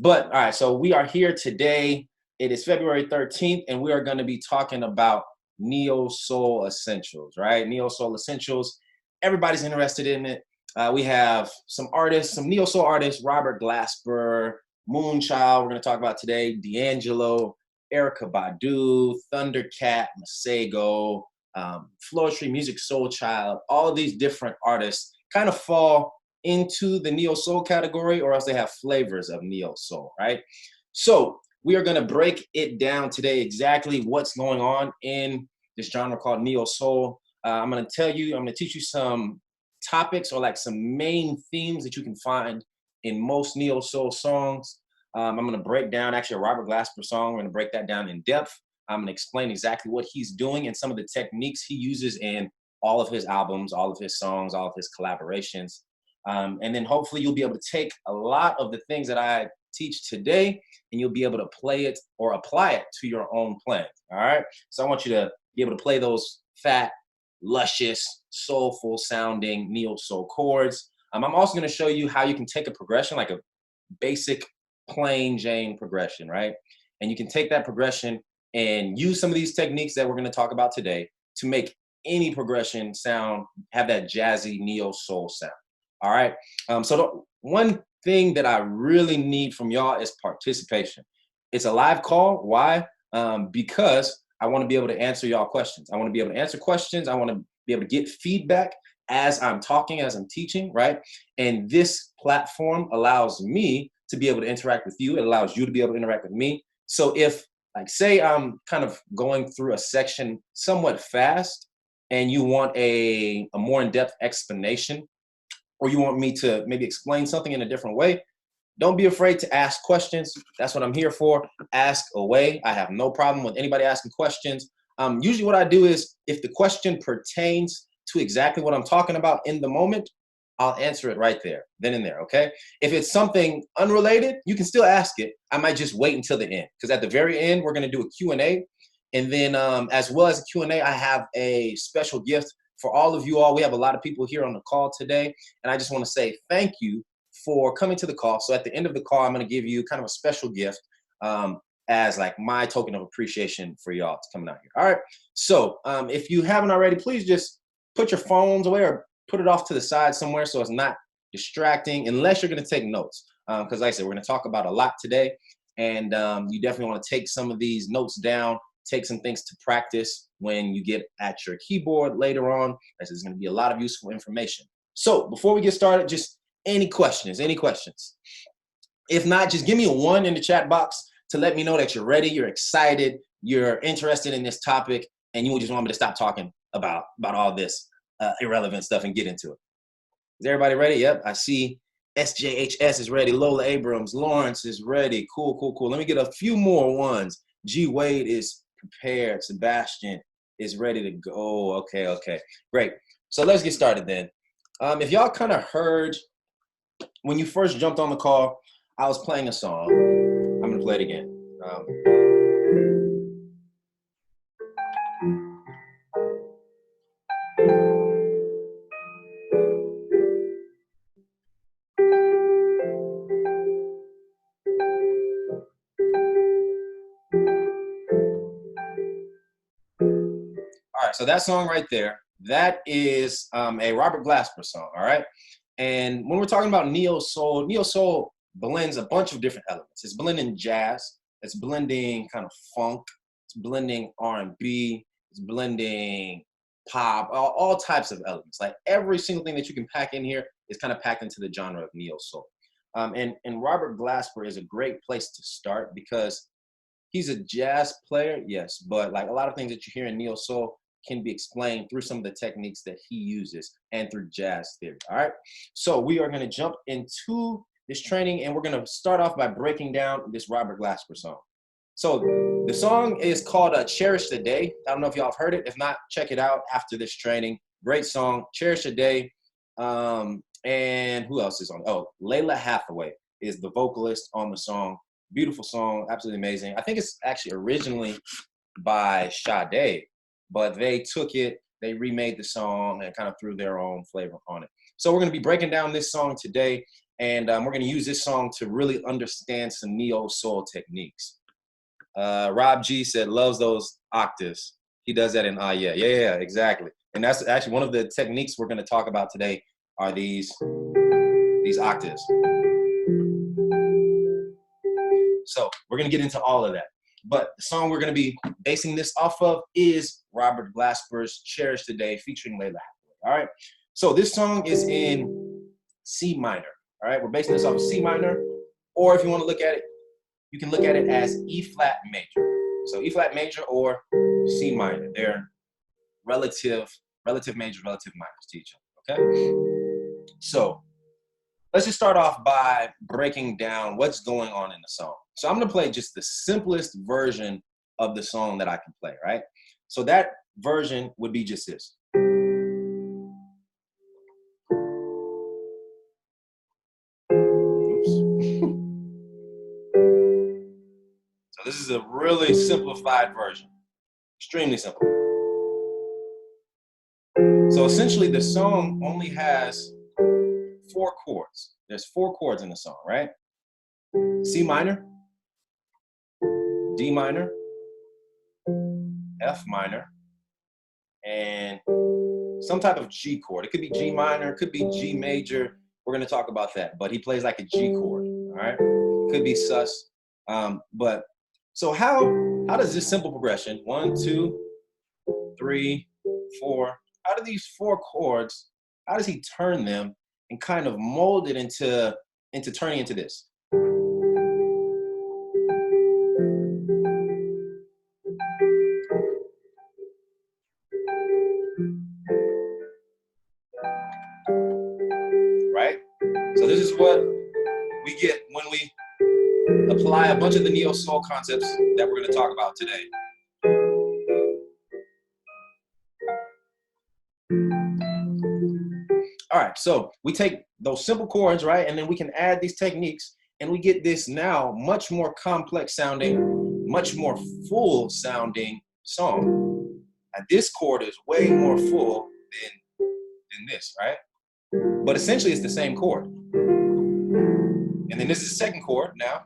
But all right, so we are here today. It is February 13th, and we are going to be talking about Neo Soul Essentials, right? Neo Soul Essentials. Everybody's interested in it. We have some artists, some Neo Soul artists, Robert Glasper, Moonchild, we're going to talk about today, D'Angelo, Erykah Badu, Thundercat, Masego, Floetry, Music Soul Child. All of these different artists kind of fall into the neo soul category, or else they have flavors of neo soul, right? So we are going to break it down today, exactly what's going on in this genre called neo soul. I'm going to teach you some topics, or like some main themes that you can find in most neo soul songs. I'm going to break down actually a Robert Glasper song. We're going to break that down in depth. I'm going to explain exactly what he's doing and some of the techniques he uses in all of his albums, all of his songs, all of his collaborations. And then hopefully you'll be able to take a lot of the things that I teach today, and you'll be able to play it or apply it to your own playing. All right. So I want you to be able to play those fat, luscious, soulful sounding neo soul chords. I'm also going to show you how you can take a progression, like a basic plain Jane progression, right? And you can take that progression and use some of these techniques that we're going to talk about today to make any progression have that jazzy neo soul sound. All right. So the one thing that I really need from y'all is participation. It's a live call. Why? Because I want to be able to answer y'all questions. I want to be able to answer questions. I want to be able to get feedback as I'm talking, as I'm teaching, right? And this platform allows me to be able to interact with you. It allows you to be able to interact with me. So if, like, say I'm kind of going through a section somewhat fast and you want a more in-depth explanation, or you want me to maybe explain something in a different way, don't be afraid to ask questions. That's what I'm here for. Ask away. I have no problem with anybody asking questions. Usually what I do is, if the question pertains to exactly what I'm talking about in the moment, I'll answer it right there, then and there, okay? If it's something unrelated, you can still ask it. I might just wait until the end, because at the very end, we're gonna do a Q&A. And then as well as a Q&A, I have a special gift for all of you all. We have a lot of people here on the call today, and I just want to say thank you for coming to the call. So at the end of the call, I'm going to give you kind of a special gift as like my token of appreciation for y'all coming out here. All right. So if you haven't already, please just put your phones away or put it off to the side somewhere so it's not distracting, unless you're going to take notes. Because like I said, we're going to talk about a lot today, and you definitely want to take some of these notes down, take some things to practice when you get at your keyboard later on. This is going to be a lot of useful information. So before we get started, just any questions? If not, just give me a 1 in the chat box to let me know that you're ready, you're excited, you're interested in this topic, and you just want me to stop talking about all this irrelevant stuff and get into it. Is everybody ready? Yep, I see SJHS is ready. Lola Abrams, Lawrence is ready. Cool. Let me get a few more ones. G Wade is prepared. Sebastian is ready to go. Okay. Great. So let's get started then. If y'all kind of heard when you first jumped on the call, I was playing a song. I'm going to play it again. All right, so that song right there, that is a Robert Glasper song, all right? And when we're talking about neo soul blends a bunch of different elements. It's blending jazz, it's blending kind of funk, it's blending R&B, it's blending pop, all types of elements. Like every single thing that you can pack in here is kind of packed into the genre of neo soul. And Robert Glasper is a great place to start, because he's a jazz player, yes, but like a lot of things that you hear in neo soul can be explained through some of the techniques that he uses and through jazz theory. All right. So we are going to jump into this training, and we're going to start off by breaking down this Robert Glasper song. So the song is called Cherish the Day. I don't know if y'all have heard it. If not, check it out after this training. Great song, Cherish the Day. And who else is on? Oh, Layla Hathaway is the vocalist on the song. Beautiful song, absolutely amazing. I think it's actually originally by Sade, but they took it, they remade the song and kind of threw their own flavor on it. So we're going to be breaking down this song today. And we're going to use this song to really understand some neo-soul techniques. Rob G said, loves those octaves. He does that in yeah, exactly. And that's actually one of the techniques we're going to talk about today are these octaves. So we're going to get into all of that. But the song we're going to be basing this off of is Robert Glasper's Cherish today, featuring Layla Hathaway. All right. So this song is in C minor. All right. We're basing this off of C minor. Or if you want to look at it, you can look at it as E flat major. So E flat major or C minor. They're relative majors, relative minors to each other. Okay. So let's just start off by breaking down what's going on in the song. So I'm going to play just the simplest version of the song that I can play, right? So that version would be just this. Oops. So this is a really simplified version, extremely simple. So essentially the song only has 4 chords. There's 4 chords in the song, right? C minor, D minor, F minor, and some type of G chord. It could be G minor, it could be G major. We're going to talk about that, but he plays like a G chord, all right? Could be sus. But so how does this simple progression, 1, 2, 3, 4, how do these 4 chords, how does he turn them and kind of mold it into turning into this? Right? So this is what we get when we apply a bunch of the neo-soul concepts that we're going to talk about today. All right, so we take those simple chords, right, and then we can add these techniques, and we get this now much more complex sounding, much more full sounding song. And this chord is way more full than this, right? But essentially it's the same chord. And then this is the second chord now.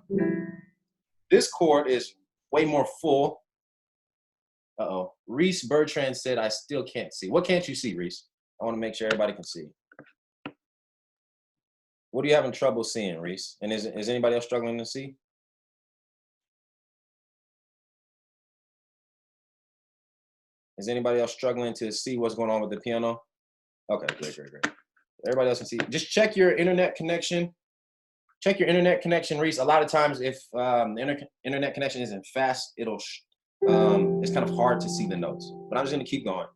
This chord is way more full. Uh-oh. Reese Bertrand said, I still can't see. What can't you see, Reese? I want to make sure everybody can see. What are you having trouble seeing, Reese? And is anybody else struggling to see? Is anybody else struggling to see what's going on with the piano? Okay, great. Everybody else can see. Just check your internet connection. Check your internet connection, Reese. A lot of times if the internet connection isn't fast, it's kind of hard to see the notes. But I'm just gonna keep going.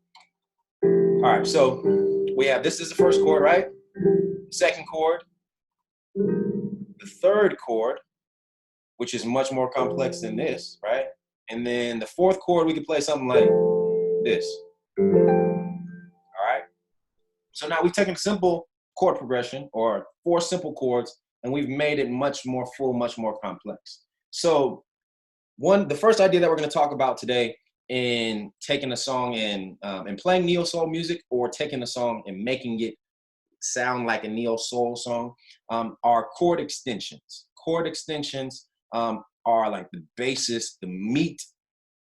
All right, so we have, this is the first chord, right? Second chord. The third chord, which is much more complex than this, right? And then the fourth chord, we could play something like this. All right? So now we've taken a simple chord progression, or 4 simple chords, and we've made it much more full, much more complex. So the first idea that we're going to talk about today in taking a song and playing neo-soul music, or taking a song and making it sound like a neo-soul song, are chord extensions. Chord extensions are like the basis, the meat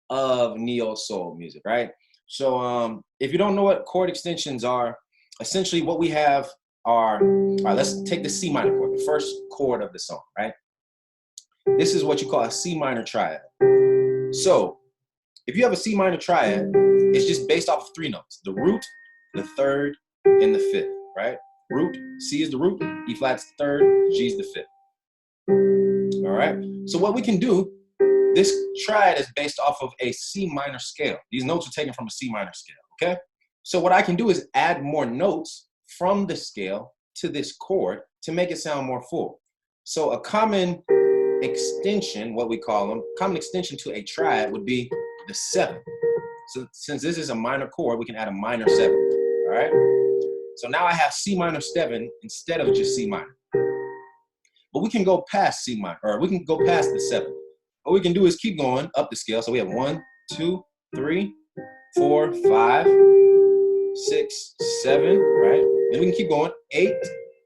of neo-soul music, right? So if you don't know what chord extensions are, essentially what we have are, all right, let's take the C minor chord, the first chord of the song, right? This is what you call a C minor triad. So if you have a C minor triad, it's just based off of 3 notes: the root, the third, and the fifth, right? Root, C is the root, E flat's the third, G is the fifth. All right, so what we can do, this triad is based off of a C minor scale. These notes are taken from a C minor scale, okay? So what I can do is add more notes from the scale to this chord to make it sound more full. So a common extension, what we call them, common extension to a triad would be the 7th. So since this is a minor chord, we can add a minor 7th, all right? So now I have C minor 7 instead of just C minor. But we can go past C minor, or we can go past the 7th. What we can do is keep going up the scale. So we have 1, 2, 3, 4, 5, 6, 7, right? Then we can keep going, 8,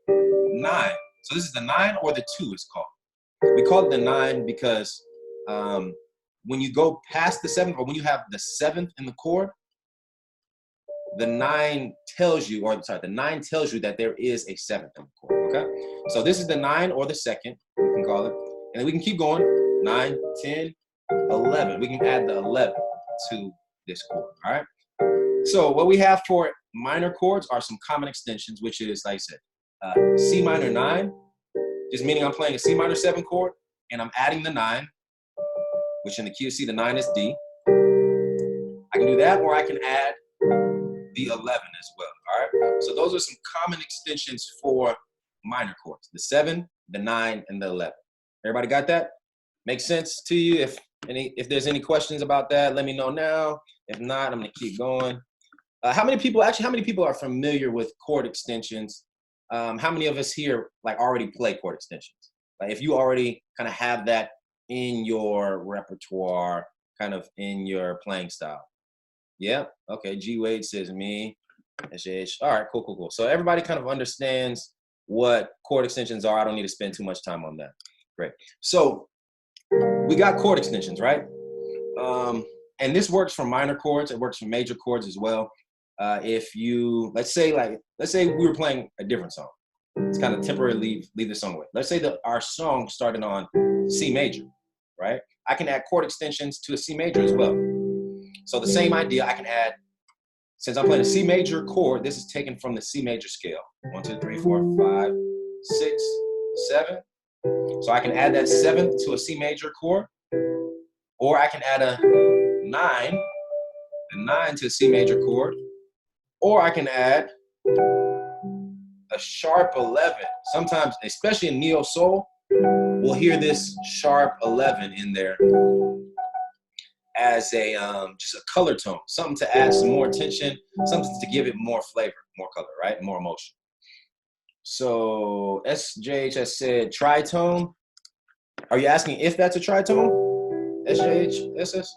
9. So this is the 9 or the 2 it's called. We call it the 9 because when you go past the 7th, or when you have the 7th in the chord, the 9 tells you, or sorry, the 9 tells you that there is a 7th in the chord, okay? So this is the 9 or the 2nd, we can call it. And then we can keep going, 9, 10, 11. We can add the 11 to this chord, all right? So what we have for minor chords are some common extensions, which is, like I said, C minor 9, just meaning I'm playing a C minor 7 chord, and I'm adding the 9, which in the key of C, the 9 is D. I can do that, or I can add the 11 as well, all right? So those are some common extensions for minor chords, the 7, the 9, and the 11. Everybody got that? Makes sense to you? If there's any questions about that, let me know now. If not, I'm gonna keep going. How many people are familiar with chord extensions? How many of us here like already play chord extensions? Like if you already kind of have that in your repertoire, kind of in your playing style. Yeah, okay, G Wade says me. SH. All right, cool. So everybody kind of understands what chord extensions are. I don't need to spend too much time on that. Great. So we got chord extensions, right? And this works for minor chords. It works for major chords as well. If you, let's say we were playing a different song. It's kind of temporarily leave the song away. Let's say that our song started on C major, right? I can add chord extensions to a C major as well. So the same idea, I can add, since I'm playing a C major chord, this is taken from the C major scale. 1, 2, 3, 4, 5, 6, 7. So I can add that 7th to a C major chord, or I can add a 9 to a C major chord, or I can add a sharp 11. Sometimes, especially in neo soul, we'll hear this sharp 11 in there as a just a color tone, something to add some more tension, something to give it more flavor, more color, right? More emotion. So SJH said tritone. Are you asking if that's a tritone? SJH, SS?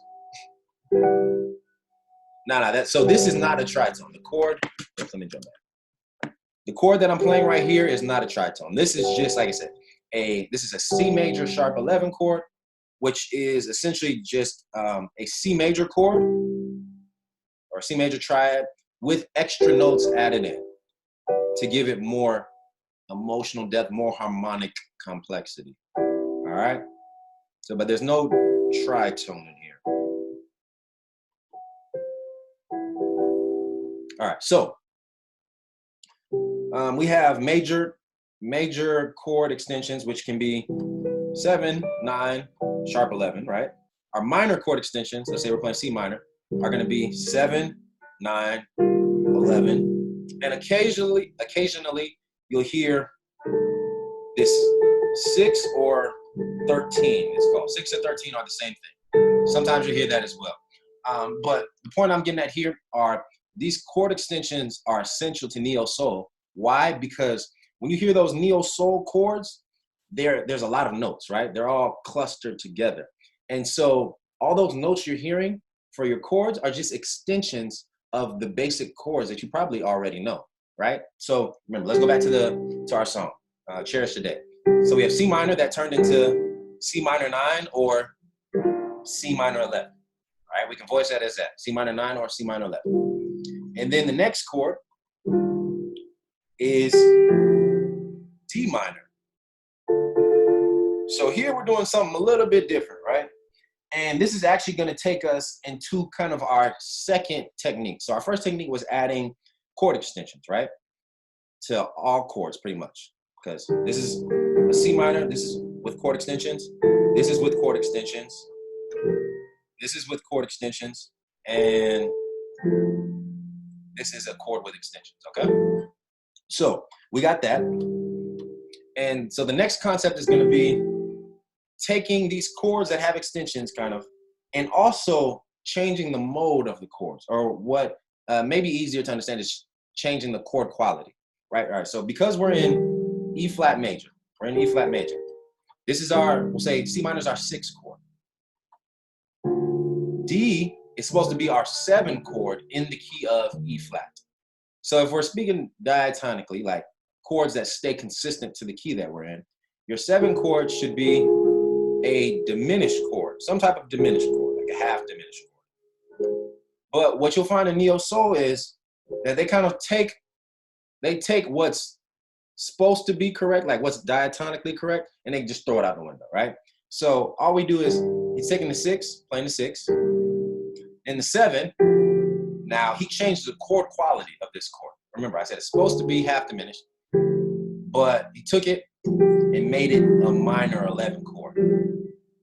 No, so this is not a tritone. The chord, let me jump back. The chord that I'm playing right here is not a tritone. This is just, like I said, this is a C major sharp 11 chord, which is essentially just a C major chord or C major triad with extra notes added in to give it more emotional depth, more harmonic complexity. All right? So, but there's no tritone in here. All right, so we have major chord extensions, which can be 7, 9, sharp 11, right? Our minor chord extensions, let's say we're playing C minor, are going to be 7, 9, 11, and occasionally you'll hear this 6 or 13. It's called 6 and 13 are the same thing. Sometimes you hear that as well. But the point I'm getting at here are these chord extensions are essential to neo soul. Why? Because when you hear those neo soul chords, there's a lot of notes, right? They're all clustered together. And so all those notes you're hearing for your chords are just extensions of the basic chords that you probably already know, right? So remember, let's go back to our song, Cherish Today. So we have C minor that turned into C minor 9 or C minor 11, right? We can voice that as that, C minor 9 or C minor 11. And then the next chord is D minor. So here we're doing something a little bit different, right? And this is actually going to take us into kind of our second technique. So our first technique was adding chord extensions, right? To all chords pretty much. Because this is a C minor, this is with chord extensions, this is with chord extensions, this is with chord extensions, and this is a chord with extensions, okay? So we got that. And so the next concept is going to be taking these chords that have extensions kind of, and also changing the mode of the chords, or what may be easier to understand is changing the chord quality, right? All right, so because we're in E flat major, this is we'll say C minor is our 6th chord. D is supposed to be our 7th chord in the key of E flat. So if we're speaking diatonically, like chords that stay consistent to the key that we're in. Your 7 chord should be a diminished chord, some type of diminished chord, like a half diminished chord. But what you'll find in neo soul is that they kind of take what's supposed to be correct, like what's diatonically correct, and they just throw it out the window, right? So all we do is he's taking the 6, playing the 6, and the 7. Now he changed the chord quality of this chord. Remember, I said it's supposed to be half diminished, but he took it and made it a minor 11 chord.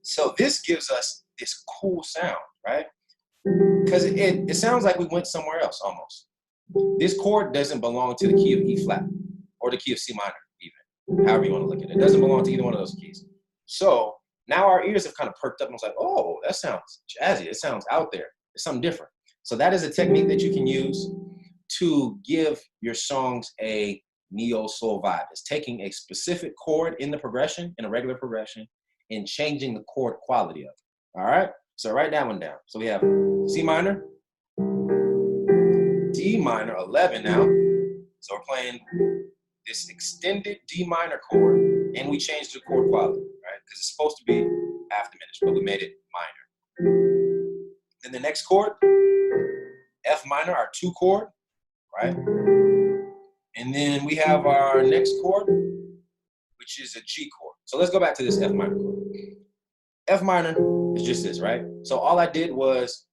So this gives us this cool sound, right? Because it sounds like we went somewhere else almost. This chord doesn't belong to the key of E flat or the key of C minor, even, however you want to look at it. It doesn't belong to either one of those keys. So now our ears have kind of perked up and was like, oh, that sounds jazzy. It sounds out there. It's something different. So that is a technique that you can use to give your songs a neo soul vibe. It's taking a specific chord in the progression, in a regular progression, and changing the chord quality of it. All right? So write that one down. So we have C minor, D minor, 11 now. So we're playing this extended D minor chord, and we changed the chord quality, right? Because it's supposed to be half diminished, but we made it minor. Then the next chord, F minor, our 2 chord, right? And then we have our next chord, which is a G chord. So let's go back to this F minor chord. F minor is just this, right? So all I did was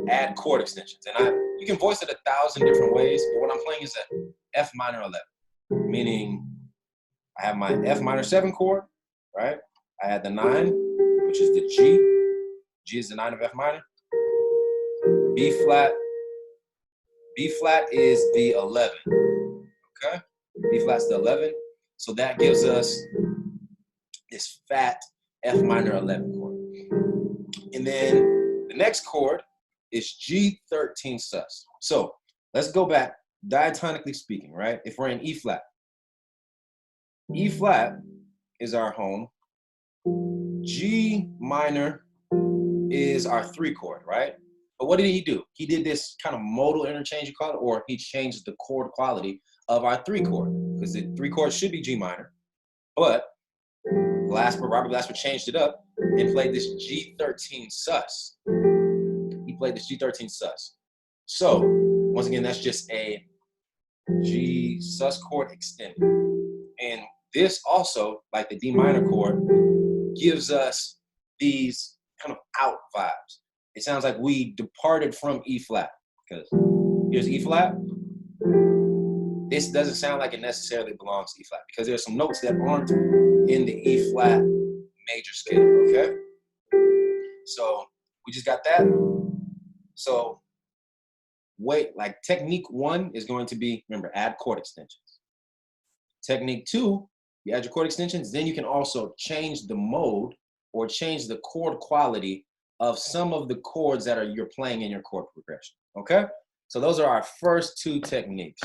add chord extensions. And you can voice it 1,000 different ways, but what I'm playing is an F minor 11, meaning I have my F minor 7 chord, right? I had the 9, which is the G. G is the 9 of F minor. B flat. B flat is the 11, okay? B flat's the 11. So that gives us this fat F minor 11 chord. And then the next chord is G13 sus. So let's go back, diatonically speaking, right? If we're in E flat is our home. G minor is our 3 chord, right? But what did he do? He did this kind of modal interchange, you call it, or he changed the chord quality of our 3 chord, because the 3 chord should be G minor. But Robert Glasper changed it up and played this G13 sus. He played this G13 sus. So once again, that's just a G sus chord extended. And this also, like the D minor chord, gives us these kind of out vibes. It sounds like we departed from E flat, because here's E flat. This doesn't sound like it necessarily belongs to E flat, because there's some notes that aren't in the E flat major scale, okay? So we just got that. So like technique 1 is going to be, remember, add chord extensions. Technique 2, you add your chord extensions, then you can also change the mode or change the chord quality of some of the chords that you're playing in your chord progression, okay? So those are our first 2 techniques.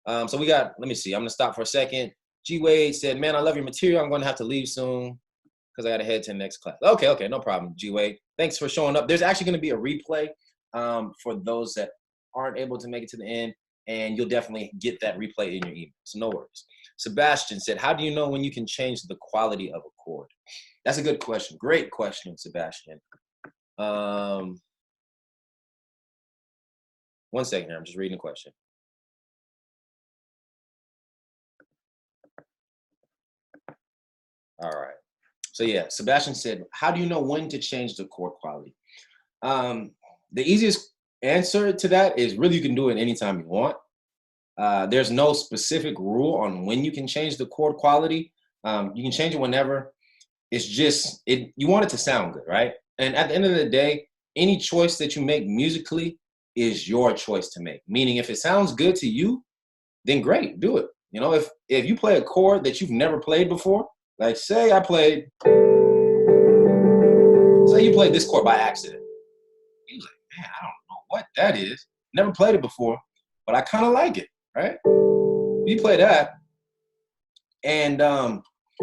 So we got, let me see, I'm gonna stop for a second. G Wade said, man, I love your material. I'm gonna have to leave soon because I gotta head to the next class. Okay, no problem, G Wade. Thanks for showing up. There's actually gonna be a replay for those that aren't able to make it to the end, and you'll definitely get that replay in your email, so no worries. Sebastian said, how do you know when you can change the quality of a chord? That's a good question. Great question, Sebastian. 1 second here, I'm just reading the question. All right. So yeah, Sebastian said, how do you know when to change the chord quality? The easiest answer to that is really you can do it anytime you want. There's no specific rule on when you can change the chord quality. You can change it whenever. It's just, you want it to sound good, right? And at the end of the day, any choice that you make musically is your choice to make. Meaning if it sounds good to you, then great, do it. You know, if you play a chord that you've never played before, like say you played this chord by accident. He was like, man, I don't know what that is. Never played it before, but I kind of like it, right? You play that and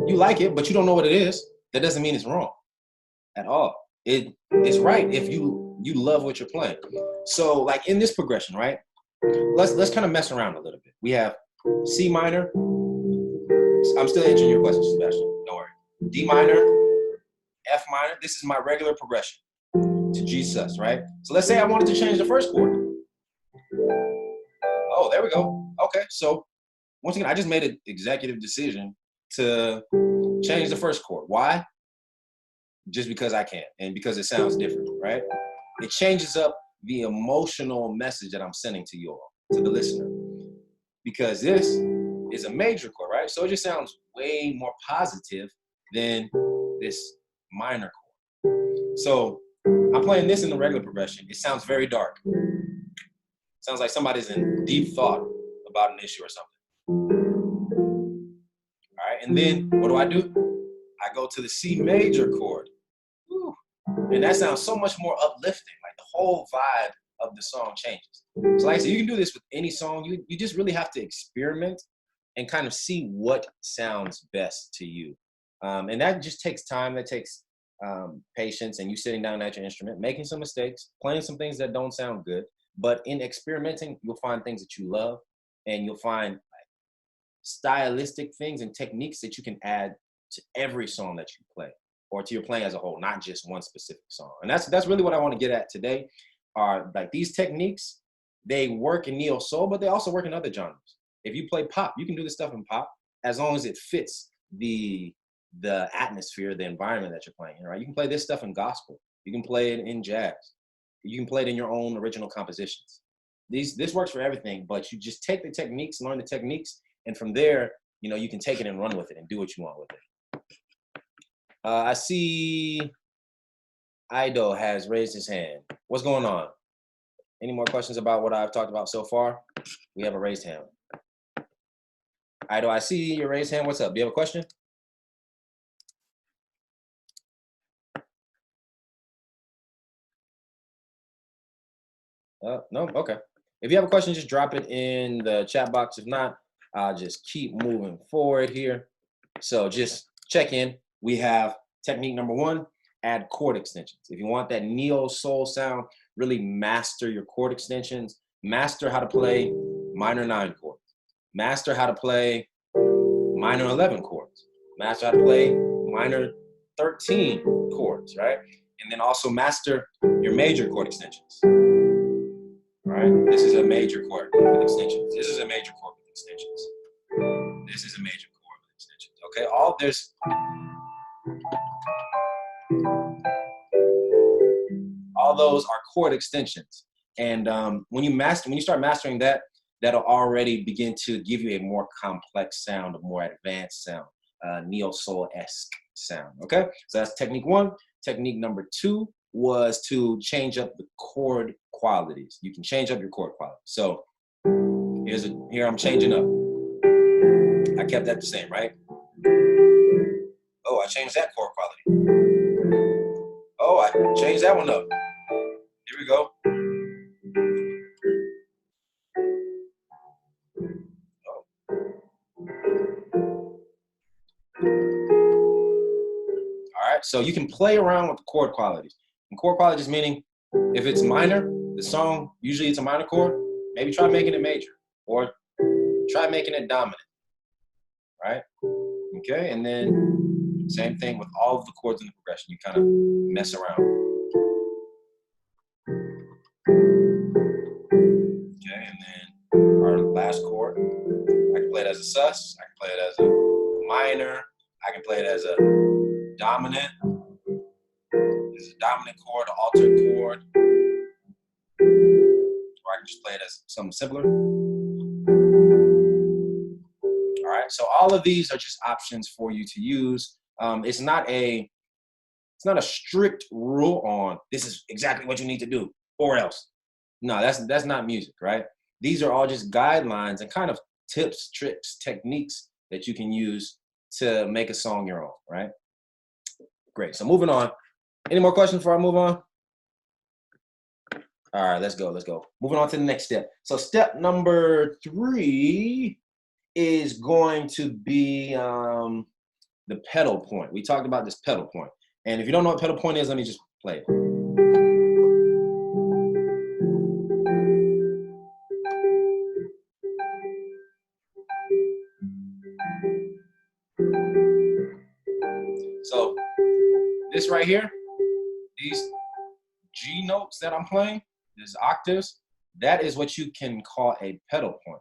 you like it, but you don't know what it is. That doesn't mean it's wrong at all. It's right if you love what you're playing. So like in this progression, right? Let's kind of mess around a little bit. We have C minor. I'm still answering your question, Sebastian. Don't worry. D minor, F minor. This is my regular progression to G sus, right? So let's say I wanted to change the first chord. Oh, there we go. Okay, so once again, I just made an executive decision to change the first chord. Why? Just because I can and because it sounds different, right? It changes up the emotional message that I'm sending to you all, to the listener. Because this is a major chord, right? So it just sounds way more positive than this minor chord. So I'm playing this in the regular progression. It sounds very dark. Sounds like somebody's in deep thought about an issue or something. All right, and then what do? I go to the C major chord. Whew. And that sounds so much more uplifting. Like the whole vibe of the song changes. So like I said, you can do this with any song. You just really have to experiment and kind of see what sounds best to you. And that just takes time. That takes patience and you sitting down at your instrument, making some mistakes, playing some things that don't sound good. But in experimenting, you'll find things that you love, and you'll find like, stylistic things and techniques that you can add to every song that you play, or to your playing as a whole, not just one specific song. And that's really what I want to get at today. Are like these techniques, they work in neo soul, but they also work in other genres. If you play pop, you can do this stuff in pop as long as it fits the atmosphere, the environment that you're playing in, right? You can play this stuff in gospel. You can play it in jazz. You can play it in your own original compositions. This works for everything, but you just take the techniques, learn the techniques, and from there, you can take it and run with it and do what you want with it. I see Ido has raised his hand. What's going on? Any more questions about what I've talked about so far? We have a raised hand. Ido, I see your raised hand. What's up? Do you have a question? No? Okay. If you have a question, just drop it in the chat box. If not, I'll just keep moving forward here. So just check in. We have technique number 1, add chord extensions. If you want that neo soul sound, really master your chord extensions. Master how to play minor 9 chords. Master how to play minor 11 chords. Master how to play minor 13 chords, right? And then also master your major chord extensions. Right? This is a major chord with extensions. This is a major chord with extensions. This is a major chord with extensions. Okay, all those are chord extensions. And when you start mastering that, that'll already begin to give you a more complex sound, a more advanced sound, neo soul-esque sound. Okay, so that's technique 1. Technique number 2 was to change up the chord qualities. You can change up your chord quality. So here I'm changing up. I kept that the same, right? Oh, I changed that chord quality. Oh, I changed that one up. Here we go. All right, so you can play around with the chord qualities. And chord qualities meaning if it's minor, the song, usually it's a minor chord, maybe try making it major or try making it dominant, right? Okay, and then same thing with all of the chords in the progression. You kind of mess around. Okay, and then our last chord, I can play it as a sus, I can play it as a minor, I can play it as a dominant. This is a dominant chord, an altered chord. Or I can just play it as something simpler. All right, so all of these are just options for you to use. It's not a strict rule on this is exactly what you need to do or else. No, that's not music, right? These are all just guidelines and kind of tips, tricks, techniques that you can use to make a song your own, right? Great, so moving on. Any more questions before I move on? All right, let's go. Moving on to the next step. So step number 3 is going to be the pedal point. We talked about this pedal point. And if you don't know what pedal point is, let me just play it. This right here, these G notes that I'm playing, these octaves, that is what you can call a pedal point.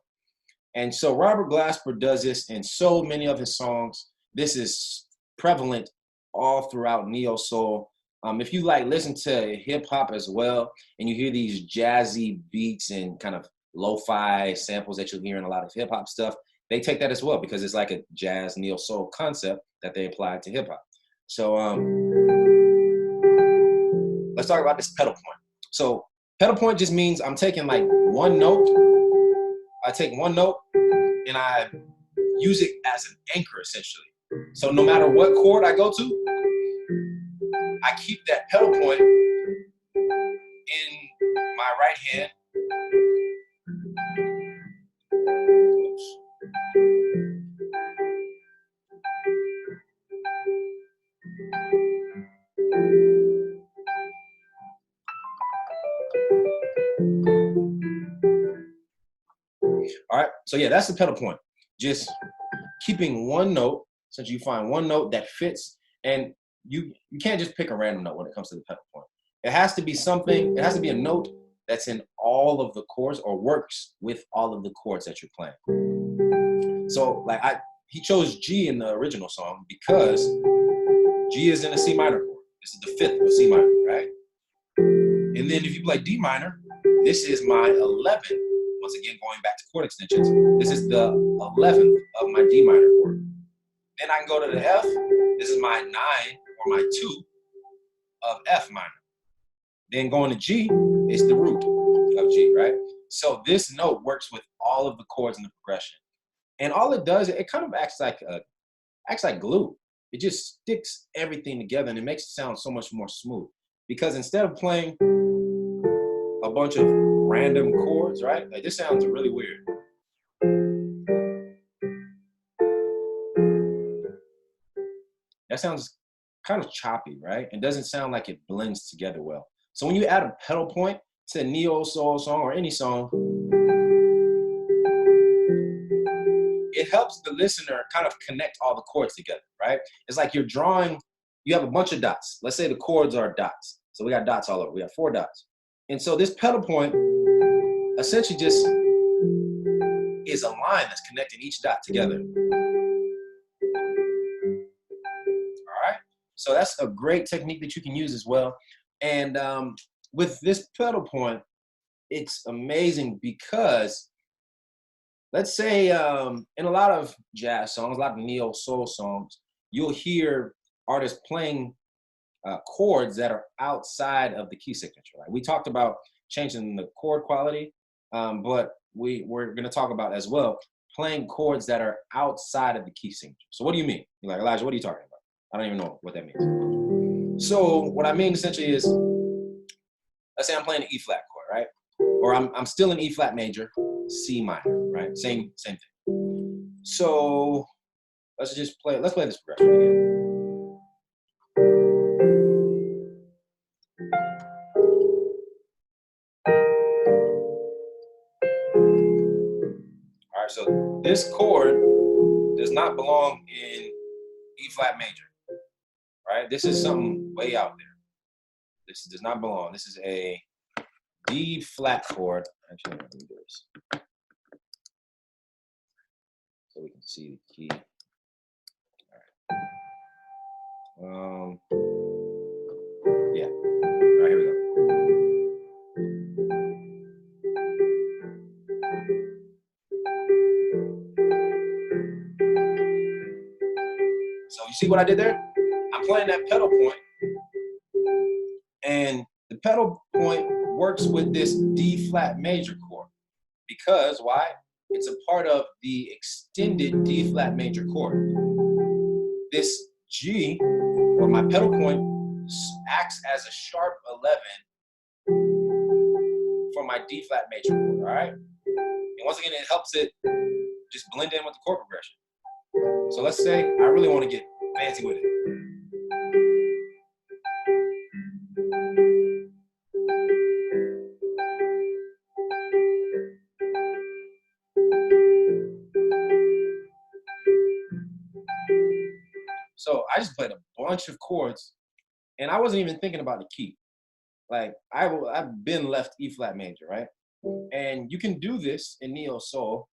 And so Robert Glasper does this in so many of his songs. This is prevalent all throughout neo soul. If you like listen to hip hop as well, and you hear these jazzy beats and kind of lo-fi samples that you'll hear in a lot of hip hop stuff, they take that as well because it's like a jazz neo soul concept that they apply to hip hop. So let's talk about this pedal point. So pedal point just means I'm taking like one note. I take one note and I use it as an anchor essentially. So no matter what chord I go to, I keep that pedal point in my right hand. Oops. All right, so yeah, that's the pedal point. Just keeping one note, since you find one note that fits, and you can't just pick a random note when it comes to the pedal point. It has to be something, it has to be a note that's in all of the chords or works with all of the chords that you're playing. So like he chose G in the original song because G is in a C minor chord. This is the fifth of C minor, right? And then if you play D minor, this is my 11th. Once again, going back to chord extensions, this is the 11th of my D minor chord. Then I can go to the F. This is my 9 or my 2 of F minor. Then going to G is the root of G, right? So this note works with all of the chords in the progression. And all it does, it kind of acts like glue. It just sticks everything together and it makes it sound so much more smooth. Because instead of playing a bunch of random chords, right? Like this sounds really weird. That sounds kind of choppy, right? It doesn't sound like it blends together well. So when you add a pedal point to a neo soul song or any song, it helps the listener kind of connect all the chords together, right? It's like you're drawing, you have a bunch of dots. Let's say the chords are dots. So we got dots all over. We have 4 dots. And so this pedal point essentially just is a line that's connecting each dot together. All right. So that's a great technique that you can use as well. And with this pedal point, it's amazing because let's say in a lot of jazz songs, a lot of neo soul songs, you'll hear artists playing chords that are outside of the key signature. Right? We talked about changing the chord quality, but we're going to talk about as well playing chords that are outside of the key signature. So what do you mean? You're like, Elijah, what are you talking about? I don't even know what that means. So what I mean essentially is, let's say I'm playing an E flat chord, right? Or I'm still in E flat major, C minor, right? Same thing. So let's play this progression again. All right, so this chord does not belong in E flat major, right? This is something way out there. This does not belong. This is a D flat chord. Actually, I'm gonna do this so we can see the key. All right. Yeah. All right, here we go. So you see what I did there? I'm playing that pedal point, and the pedal point works with this D flat major chord because why? It's a part of the extended D flat major chord. This G, or my pedal point, acts as a sharp 11 for my D flat major chord, all right? And once again, it helps it just blend in with the chord progression. So let's say I really want to get fancy with it. So I just played a bunch of chords and I wasn't even thinking about the key. Like I've been left E flat major, right? And you can do this in neo soul.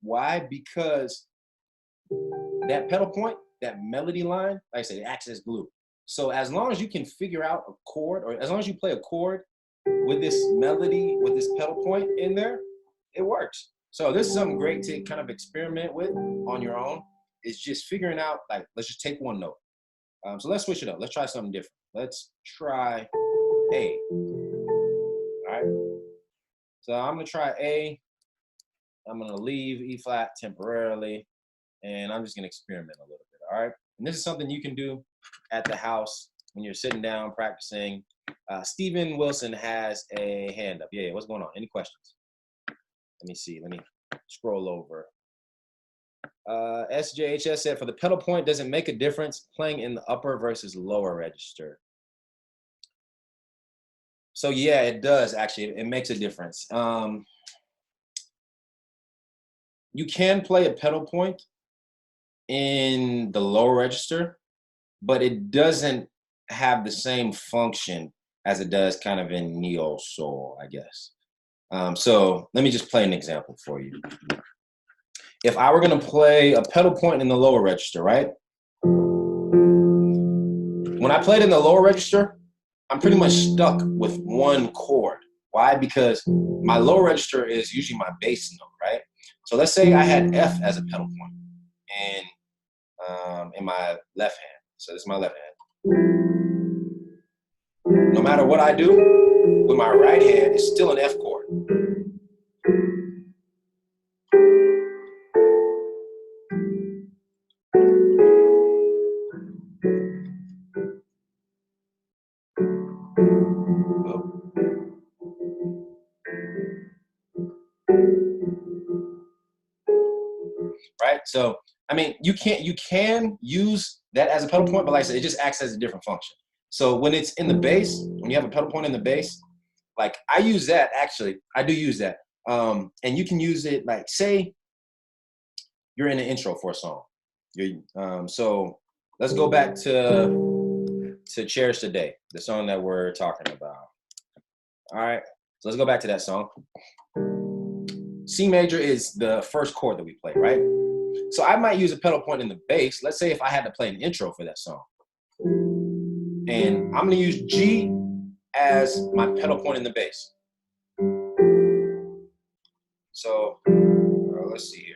Why? Because that pedal point, that melody line, like I said, it acts as glue. So as long as you can figure out a chord, or as long as you play a chord with this melody, with this pedal point in there, it works. So this is something great to kind of experiment with on your own. It's just figuring out, like, let's just take one note. So let's switch it up. Let's try something different. Let's try A. All right. So I'm gonna try A. I'm gonna leave E flat temporarily, and I'm just gonna experiment a little bit. All right. And this is something you can do at the house when you're sitting down practicing. Stephen Wilson has a hand up. Yeah, what's going on? Any questions? Let me see. Let me scroll over. SJHS said, for the pedal point, does it make a difference playing in the upper versus lower register? So yeah, it does actually. It makes a difference. You can play a pedal point in the lower register, but it doesn't have the same function as it does kind of in neo soul, I guess. So let me just play an example for you. If I were going to play a pedal point in the lower register, right? When I played in the lower register, I'm pretty much stuck with one chord. Why? Because my lower register is usually my bass note, right? So let's say I had F as a pedal point in my left hand. So this is my left hand. No matter what I do with my right hand, it's still an F chord. Right? So, I mean, you can use that as a pedal point, but like I said, it just acts as a different function. So when it's in the bass, when you have a pedal point in the bass, like I use that actually, I do use that. And you can use it like, say you're in an intro for a song. So let's go back to Cherish Today, the song that we're talking about. All right, so let's go back to that song. C major is the first chord that we play, right? So I might use a pedal point in the bass. Let's say if I had to play an intro for that song. And I'm gonna use G as my pedal point in the bass. So let's see here.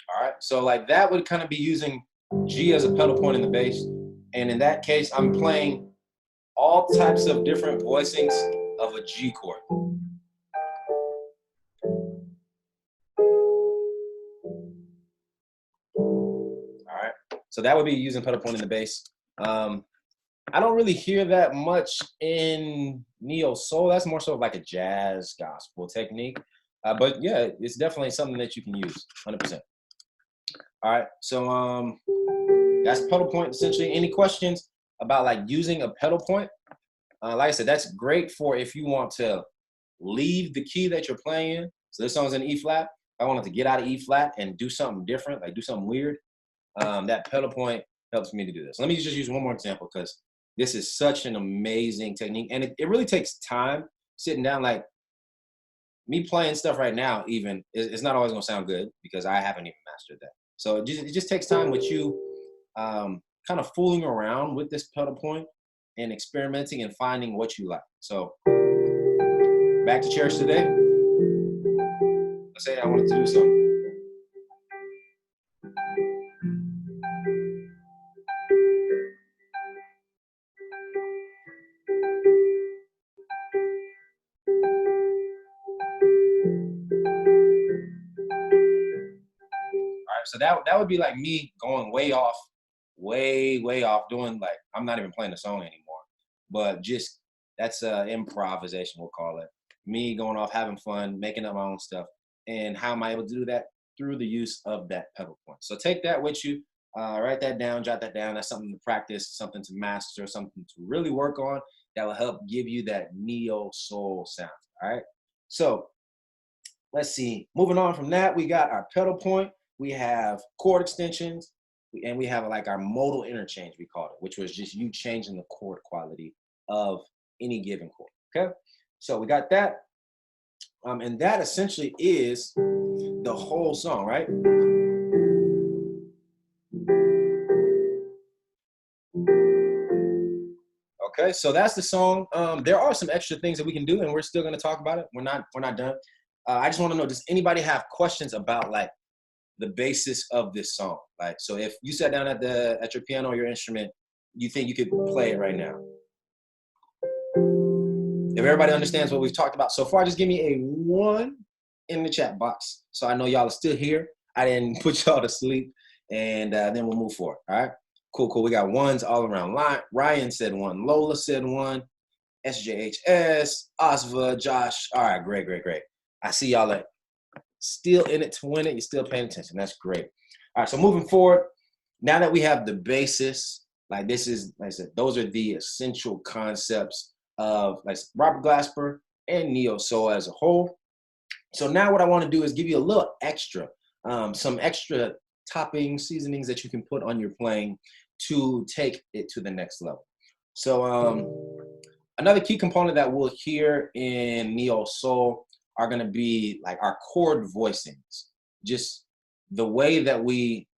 All right, so like that would kind of be using G as a pedal point in the bass. And in that case, I'm playing all types of different voicings of a G chord. All right, so that would be using pedal point in the bass. I don't really hear that much in neo soul. That's more so like a jazz gospel technique. But yeah, it's definitely something that you can use 100%. All right, so that's pedal point essentially. Any questions about like using a pedal point? Like I said, that's great for if you want to leave the key that you're playing in. So this song's in E flat. If I wanted to get out of E flat and do something different, like do something weird, that pedal point helps me to do this. Let me just use one more example because this is such an amazing technique. And it really takes time sitting down. Like me playing stuff right now, even, it's not always going to sound good because I haven't even mastered that. So it just takes time with you kind of fooling around with this pedal point and experimenting and finding what you like. So back to Cherish Today. Let's say I wanted to do something. All right, so that would be like me going way off, way off, doing like I'm not even playing the song anymore, but just that's improvisation, we'll call it. Me going off, having fun, making up my own stuff. And how am I able to do that? through the use of that pedal point. So take that with you, write that down, jot that down. That's something to practice, something to master, something to really work on that will help give you that neo soul sound. All right. So let's see. Moving on from that, we got our pedal point. We have chord extensions, and we have like our modal interchange, we called it, which was just you changing the chord quality of any given chord. Okay. So we got that. And that essentially is the whole song, right? Okay, so that's the song. There are some extra things that we can do, and we're still going to talk about it. We're not done. I just want to know: does anybody have questions about like the basis of this song? Like, so if you sat down at your piano or your instrument, you think you could play it right now? If everybody understands what we've talked about so far, just give me a 1 in the chat box so I know y'all are still here. I didn't put y'all to sleep, and then we'll move forward. All right, cool. We got ones all around. Ryan said 1. Lola said 1. SJHS, Osva, Josh. All right, great. I see y'all are still in it to win it. You're still paying attention. That's great. All right, so moving forward, now that we have the basis, like this is, like I said, those are the essential concepts of like Robert Glasper and neo soul as a whole. So now what I want to do is give you a little extra, some extra toppings, seasonings that you can put on your playing to take it to the next level. So another key component that we'll hear in neo soul are going to be like our chord voicings, just the way that we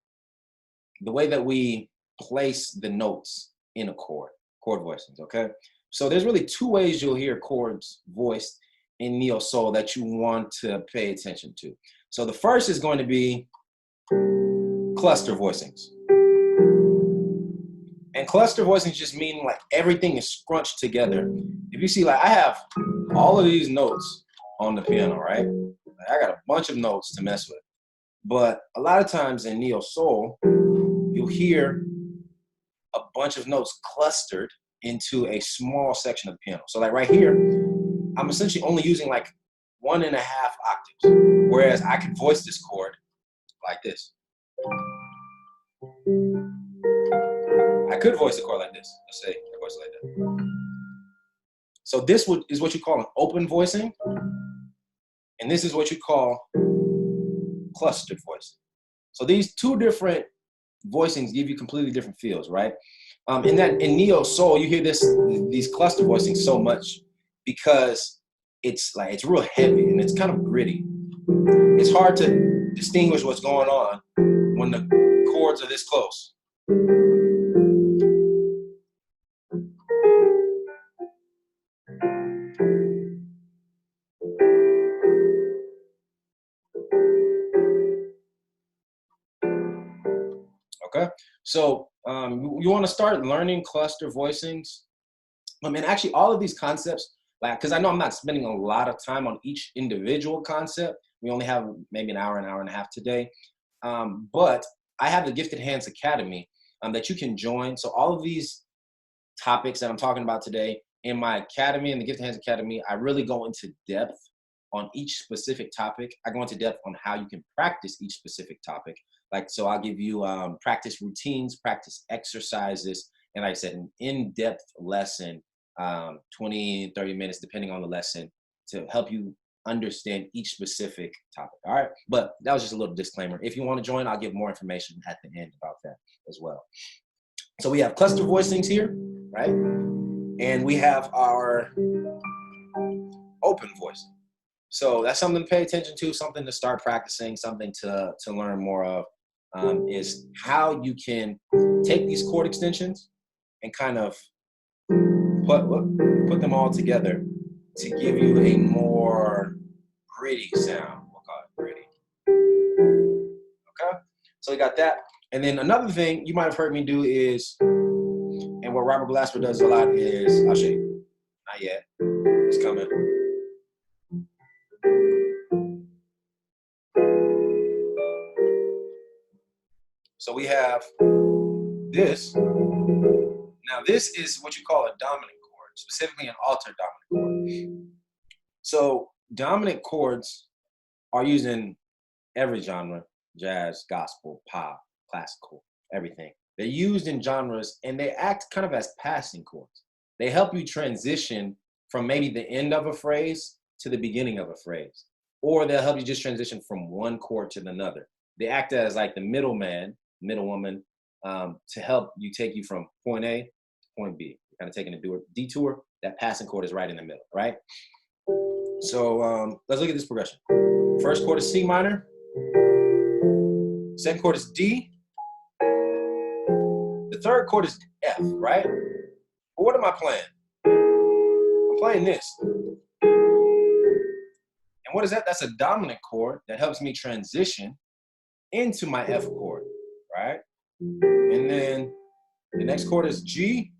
place the notes in a chord voicings. Okay, so there's really 2 ways you'll hear chords voiced in neo soul that you want to pay attention to. So the first is going to be cluster voicings. And cluster voicings just mean like everything is scrunched together. If you see, like I have all of these notes on the piano, right? Like, I got a bunch of notes to mess with. But a lot of times in neo soul, you'll hear a bunch of notes clustered into a small section of the piano. So like right here, I'm essentially only using like 1.5 octaves, whereas I could voice this chord like this. I could voice a chord like this. Let's say I voice it like that. So this is what you call an open voicing, and this is what you call clustered voicing. So these 2 different voicings give you completely different feels, right? In neo soul, you hear these cluster voicings so much because it's real heavy and it's kind of gritty. It's hard to distinguish what's going on when the chords are this close. Okay, so you want to start learning cluster voicings. And actually, all of these concepts, like, because I know I'm not spending a lot of time on each individual concept. We only have maybe an hour and a half today. But I have the Gifted Hands Academy that you can join. So all of these topics that I'm talking about today in my academy, in the Gifted Hands Academy, I really go into depth on each specific topic. I go into depth on how you can practice each specific topic. Like, so I'll give you practice routines, practice exercises, and like I said, an in-depth lesson, 20, 30 minutes, depending on the lesson, to help you understand each specific topic. All right. But that was just a little disclaimer. If you want to join, I'll give more information at the end about that as well. So we have cluster voicings here, right? And we have our open voicing. So that's something to pay attention to, something to start practicing, something to learn more of, is how you can take these chord extensions and kind of put them all together to give you a more gritty sound. We'll call it gritty. Okay, so we got that. And then another thing you might have heard me do is, and what Robert Glasper does a lot is, I'll show you. Not yet. It's coming. So we have this. Now this is what you call a dominant chord, specifically an altered dominant chord. So dominant chords are using every genre, jazz, gospel, pop, classical, everything. They're used in genres and they act kind of as passing chords. They help you transition from maybe the end of a phrase to the beginning of a phrase, or they'll help you just transition from one chord to another. They act as like the middleman, middlewoman, to help you take you from point A to point B. You're kind of taking a detour. That passing chord is right in the middle, right? So let's look at this progression. First chord is C minor. Second chord is D. The third chord is F, right? But what am I playing? I'm playing this. And what is that? That's a dominant chord that helps me transition into my F chord, right? And then the next chord is G.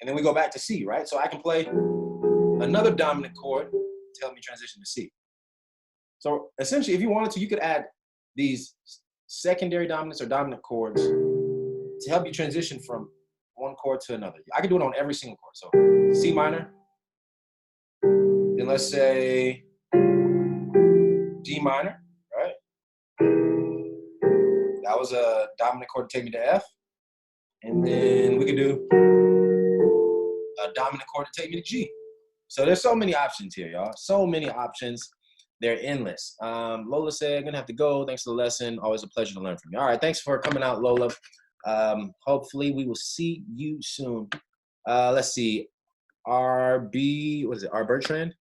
And then we go back to C, right? So I can play another dominant chord to help me transition to C. So essentially, if you wanted to, you could add these secondary dominants or dominant chords to help you transition from one chord to another. I can do it on every single chord. So C minor, then let's say D minor, right? That was a dominant chord to take me to F. And then we could do a dominant chord to take me to G. So there's so many options here, y'all. So many options. They're endless. Lola said, I'm gonna have to go. Thanks for the lesson. Always a pleasure to learn from you. All right, thanks for coming out, Lola. Hopefully we will see you soon. Let's see. RB, what is it? R Bertrand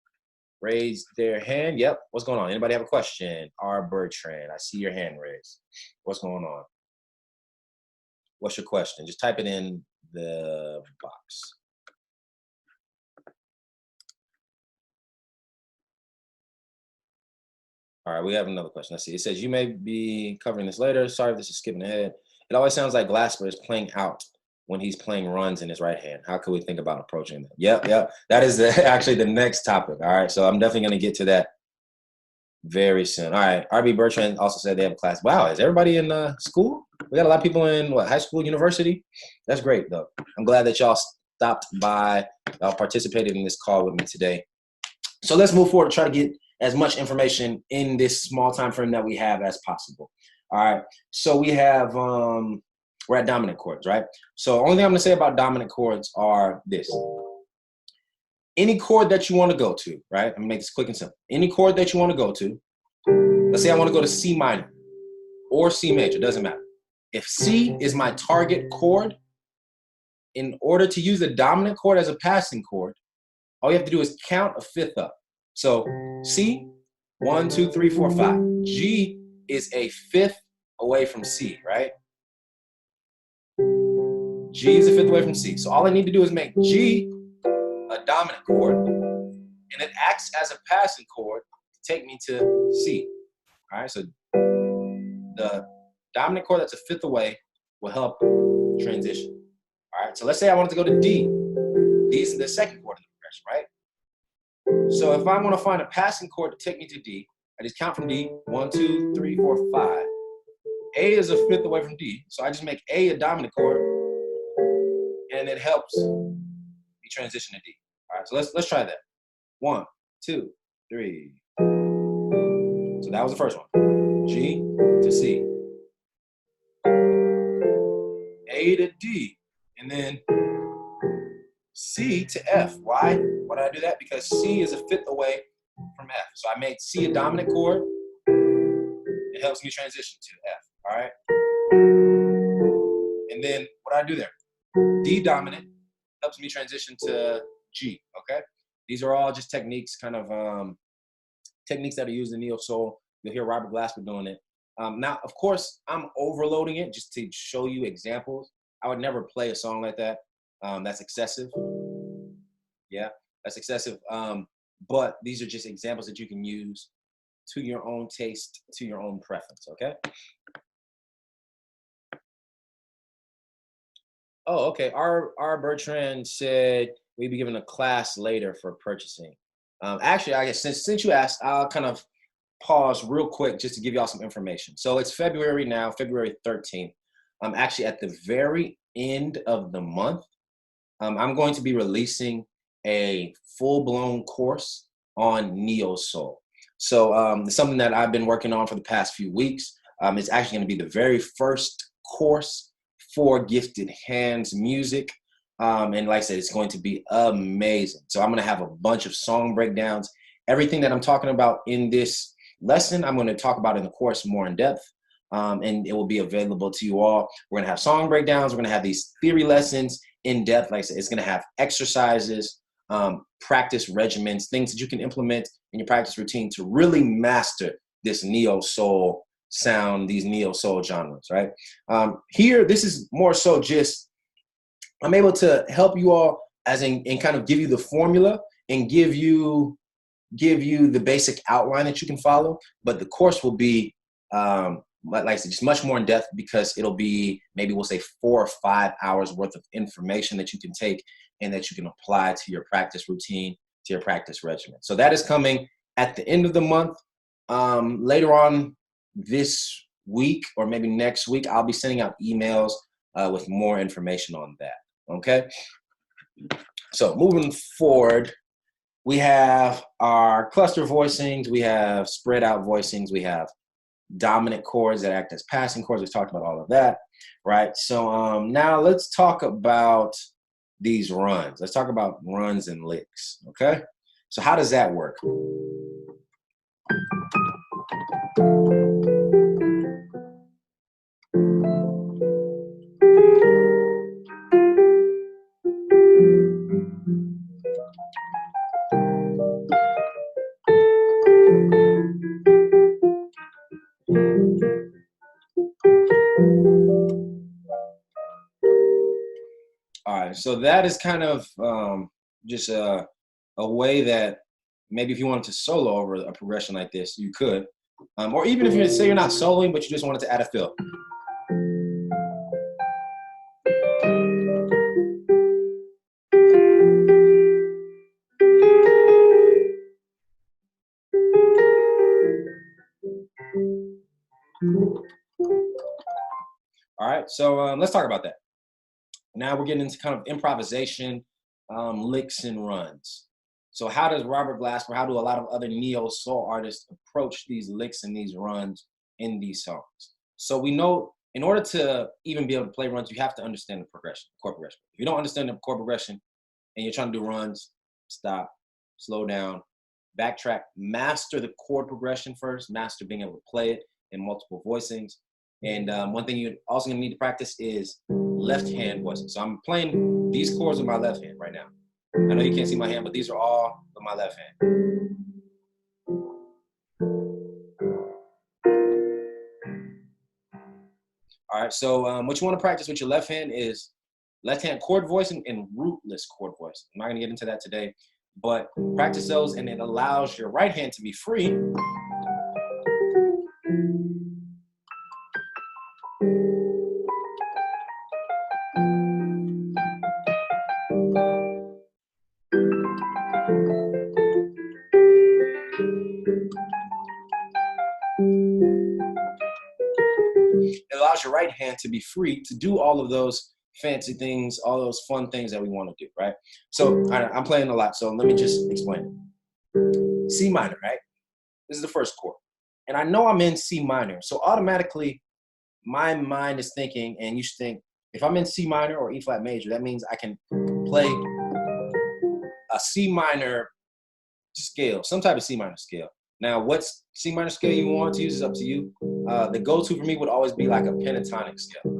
raised their hand. Yep. What's going on? Anybody have a question? R Bertrand, I see your hand raised. What's going on? What's your question? Just type it in the box. All right, we have another question. Let's see. It says, you may be covering this later. Sorry if this is skipping ahead. It always sounds like Glasper is playing out when he's playing runs in his right hand. How could we think about approaching that? Yep. That is actually the next topic. All right, so I'm definitely going to get to that very soon. All right, RB Bertrand also said they have a class. Wow, is everybody in school? We got a lot of people in, what, high school, university? That's great, though. I'm glad that y'all stopped by. Y'all participated in this call with me today. So let's move forward and try to get as much information in this small time frame that we have as possible. All right, so we have, we're at dominant chords, right? So only thing I'm gonna say about dominant chords are this. Any chord that you wanna go to, right? I'm gonna make this quick and simple. Any chord that you wanna go to, let's say I wanna go to C minor or C major, doesn't matter. If C is my target chord, in order to use the dominant chord as a passing chord, all you have to do is count a fifth up. So C, 1, 2, 3, 4, 5. G is a fifth away from C, right? G is a fifth away from C. So all I need to do is make G a dominant chord, and it acts as a passing chord to take me to C. All right, so the dominant chord that's a fifth away will help transition. All right, so let's say I wanted to go to D. D is the second chord in the progression, right? So if I want to find a passing chord to take me to D, I just count from D, 1, 2, 3, 4, 5. A is a fifth away from D, so I just make A a dominant chord, and it helps me transition to D. All right, so let's try that. 1, 2, 3. So that was the first one. G to C. A to D, and then C to F. Why? Why did I do that? Because C is a fifth away from F. So I made C a dominant chord. It helps me transition to F. All right. And then what do I do there? D dominant helps me transition to G. Okay. These are all just techniques, kind of techniques that are used in neo soul. You'll hear Robert Glasper doing it. Now, of course, I'm overloading it just to show you examples. I would never play a song like that. That's excessive. Yeah, that's excessive. But these are just examples that you can use to your own taste, to your own preference, okay? Oh, okay. Our Bertrand said we'd be given a class later for purchasing. Actually, I guess since you asked, I'll kind of pause real quick just to give y'all some information. So it's February now, February 13th. Actually, at the very end of the month, I'm going to be releasing a full-blown course on neo soul. So it's something that I've been working on for the past few weeks. It's actually going to be the very first course for gifted hands music. And like I said, it's going to be amazing. So I'm going to have a bunch of song breakdowns. Everything that I'm talking about in this lesson, I'm going to talk about in the course more in depth. And it will be available to you all. We're going to have song breakdowns. We're going to have these theory lessons in depth. Like I said, it's going to have exercises, practice regimens, things that you can implement in your practice routine to really master this neo soul sound, these neo soul genres, right? Here, this is more so just, I'm able to help you all as in kind of give you the formula and give you the basic outline that you can follow. But the course will be, like I said, just much more in depth, because it'll be maybe we'll say 4 or 5 hours worth of information that you can take and that you can apply to your practice routine, to your practice regimen. So that is coming at the end of the month. Later on this week or maybe next week, I'll be sending out emails with more information on that. Okay. So moving forward, we have our cluster voicings, we have spread out voicings, we have dominant chords that act as passing chords. We've talked about all of that, right? So now let's talk about these runs. Let's talk about runs and licks, okay? So how does that work? All right, so that is kind of just a way that maybe if you wanted to solo over a progression like this, you could. Or even if you say you're not soloing, but you just wanted to add a fill. All right, so let's talk about that. Now we're getting into kind of improvisation, licks and runs. So how does Robert Glasper, how do a lot of other neo soul artists approach these licks and these runs in these songs? So we know in order to even be able to play runs, you have to understand the progression, chord progression. If you don't understand the chord progression and you're trying to do runs, stop, slow down, backtrack, master the chord progression first, master being able to play it in multiple voicings. And one thing you're also gonna need to practice is left hand voicing. So I'm playing these chords with my left hand right now. I know you can't see my hand, but these are all with my left hand. All right, so what you wanna practice with your left hand is left hand chord voicing and rootless chord voicing. I'm not gonna get into that today, but practice those and it allows your right hand to be free. It allows your right hand to be free to do all of those fancy things, all those fun things that we want to do, right? So I'm playing a lot, so let me just explain it. C minor, right? This is the first chord. And I know I'm in C minor, so automatically my mind is thinking, and you should think, if I'm in C minor or E flat major, that means I can play a C minor scale, some type of C minor scale. Now, what C minor scale you want to use is up to you. The go-to for me would always be like a pentatonic scale.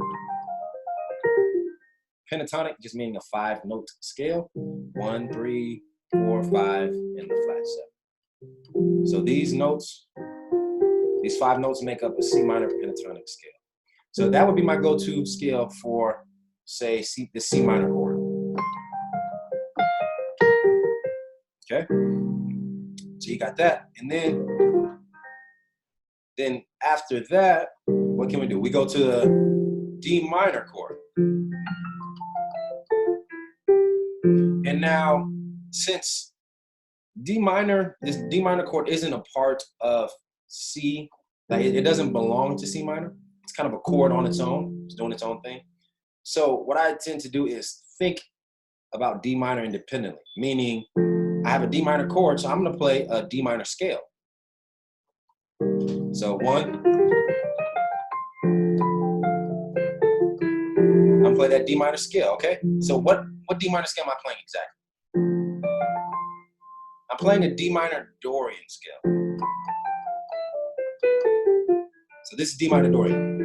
Pentatonic just meaning a 5-note scale. 1, 3, 4, 5, and the flat 7. So these notes, these 5 notes make up a C minor pentatonic scale. So that would be my go-to scale for, say, the C minor chord. Okay? So you got that. And then after that, what can we do? We go to the D minor chord. And now, since D minor, this D minor chord isn't a part of C, like it doesn't belong to C minor. It's kind of a chord on its own. It's doing its own thing. So what I tend to do is think about D minor independently, meaning I have a D minor chord, so I'm gonna play a D minor scale. So 1, I'm playing that D minor scale, okay? So what D minor scale am I playing exactly? I'm playing a D minor Dorian scale. So this is D minor Dorian.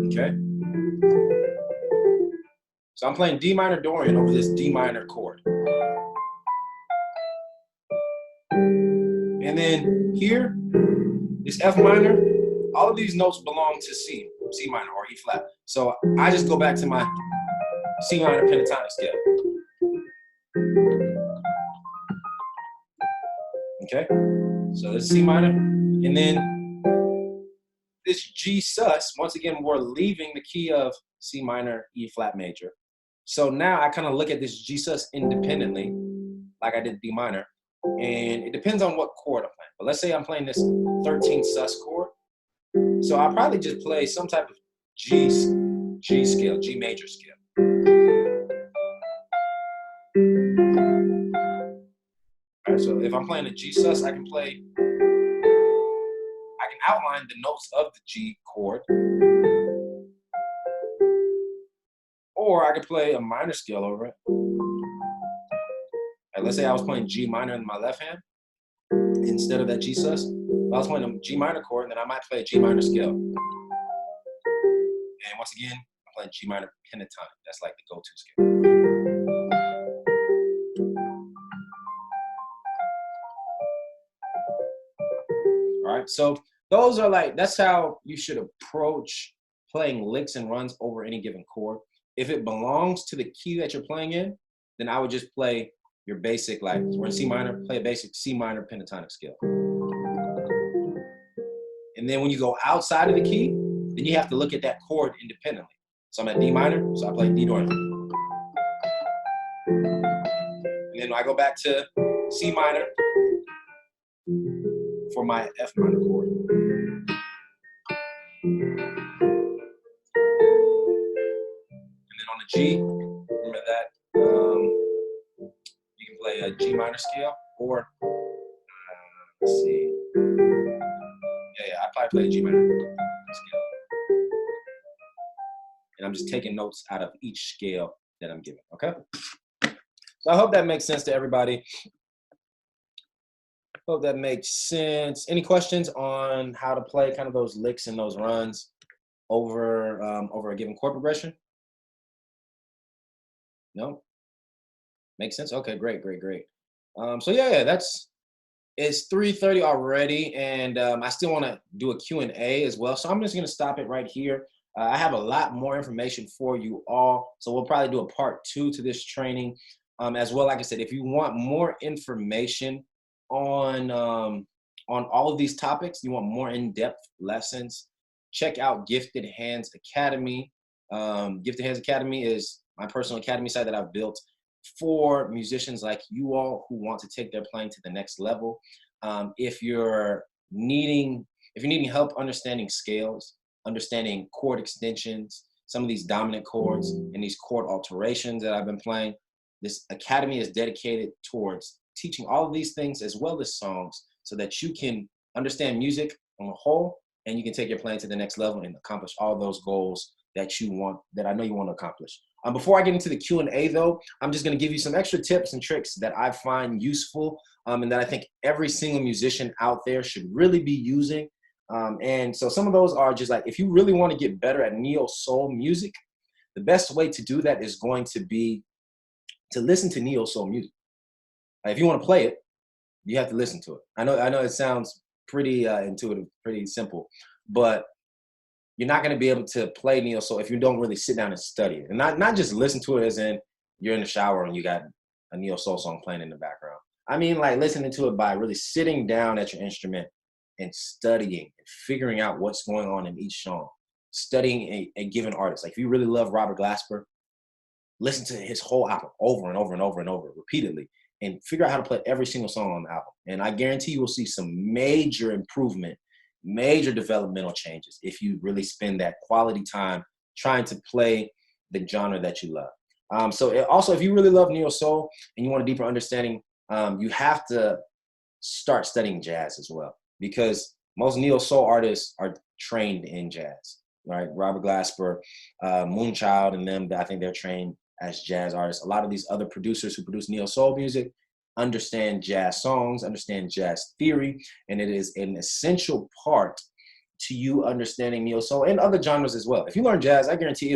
Okay? So I'm playing D minor Dorian over this D minor chord. And then here, this F minor, all of these notes belong to C minor or E flat. So I just go back to my C minor pentatonic scale. Okay? So this is C minor. And then this G sus, once again, we're leaving the key of C minor, E flat major. So now I kind of look at this G sus independently, like I did D minor. And it depends on what chord I'm playing. But let's say I'm playing this 13 sus chord. So I'll probably just play some type of G scale, G major scale. All right, so if I'm playing a G sus, I can outline the notes of the G chord. Or I could play a minor scale over it. Right, let's say I was playing G minor in my left hand instead of that G sus. If I was playing a G minor chord, then I might play a G minor scale. And once again, I'm playing G minor pentatonic. That's like the go-to scale. All right, so those are that's how you should approach playing licks and runs over any given chord. If it belongs to the key that you're playing in, then I would just play your basic, like we're in C minor, play a basic C minor pentatonic scale. And then when you go outside of the key, then you have to look at that chord independently. So I'm at D minor, so I play D Dorian. And then I go back to C minor for my F minor chord. And then on the G, remember that you can play a G minor scale, or let's see. Yeah, I probably play a G minor scale. And I'm just taking notes out of each scale that I'm given, okay? So I hope that makes sense to everybody. Hope that makes sense. Any questions on how to play kind of those licks and those runs over a given chord progression? No? Makes sense? Okay, great. So yeah, it's 3:30 already, and I still want to do a Q&A as well. So I'm just going to stop it right here. I have a lot more information for you all, so we'll probably do a part 2 to this training as well. Like I said, if you want more information on all of these topics, you want more in-depth lessons, check out Gifted Hands Academy. Gifted Hands Academy is my personal academy site that I've built for musicians like you all who want to take their playing to the next level. If you're needing help understanding scales, understanding chord extensions, some of these dominant chords and these chord alterations that I've been playing, this academy is dedicated towards teaching all of these things as well as songs, so that you can understand music on a whole and you can take your playing to the next level and accomplish all those goals that you want, that I know you want to accomplish. Before I get into the Q&A though, I'm just going to give you some extra tips and tricks that I find useful and that I think every single musician out there should really be using. And so some of those are just like, if you really want to get better at neo soul music, the best way to do that is going to be to listen to neo soul music. If you want to play it, you have to listen to it. I know it sounds pretty intuitive, pretty simple, but you're not going to be able to play neo soul if you don't really sit down and study it, and not just listen to it as in you're in the shower and you got a neo soul song playing in the background. I mean, like listening to it by really sitting down at your instrument and studying and figuring out what's going on in each song, studying a given artist. Like if you really love Robert Glasper, listen to his whole album over and over and over and over repeatedly, and figure out how to play every single song on the album. And I guarantee you will see some major improvement, major developmental changes if you really spend that quality time trying to play the genre that you love. Also, if you really love neo soul and you want a deeper understanding you have to start studying jazz as well, because most neo soul artists are trained in jazz, right? Robert Glasper, Moonchild, and them, I think they're trained as jazz artists. A lot of these other producers who produce neo soul music understand jazz songs, understand jazz theory, and it is an essential part to you understanding neo soul and other genres as well. If you learn jazz, I guarantee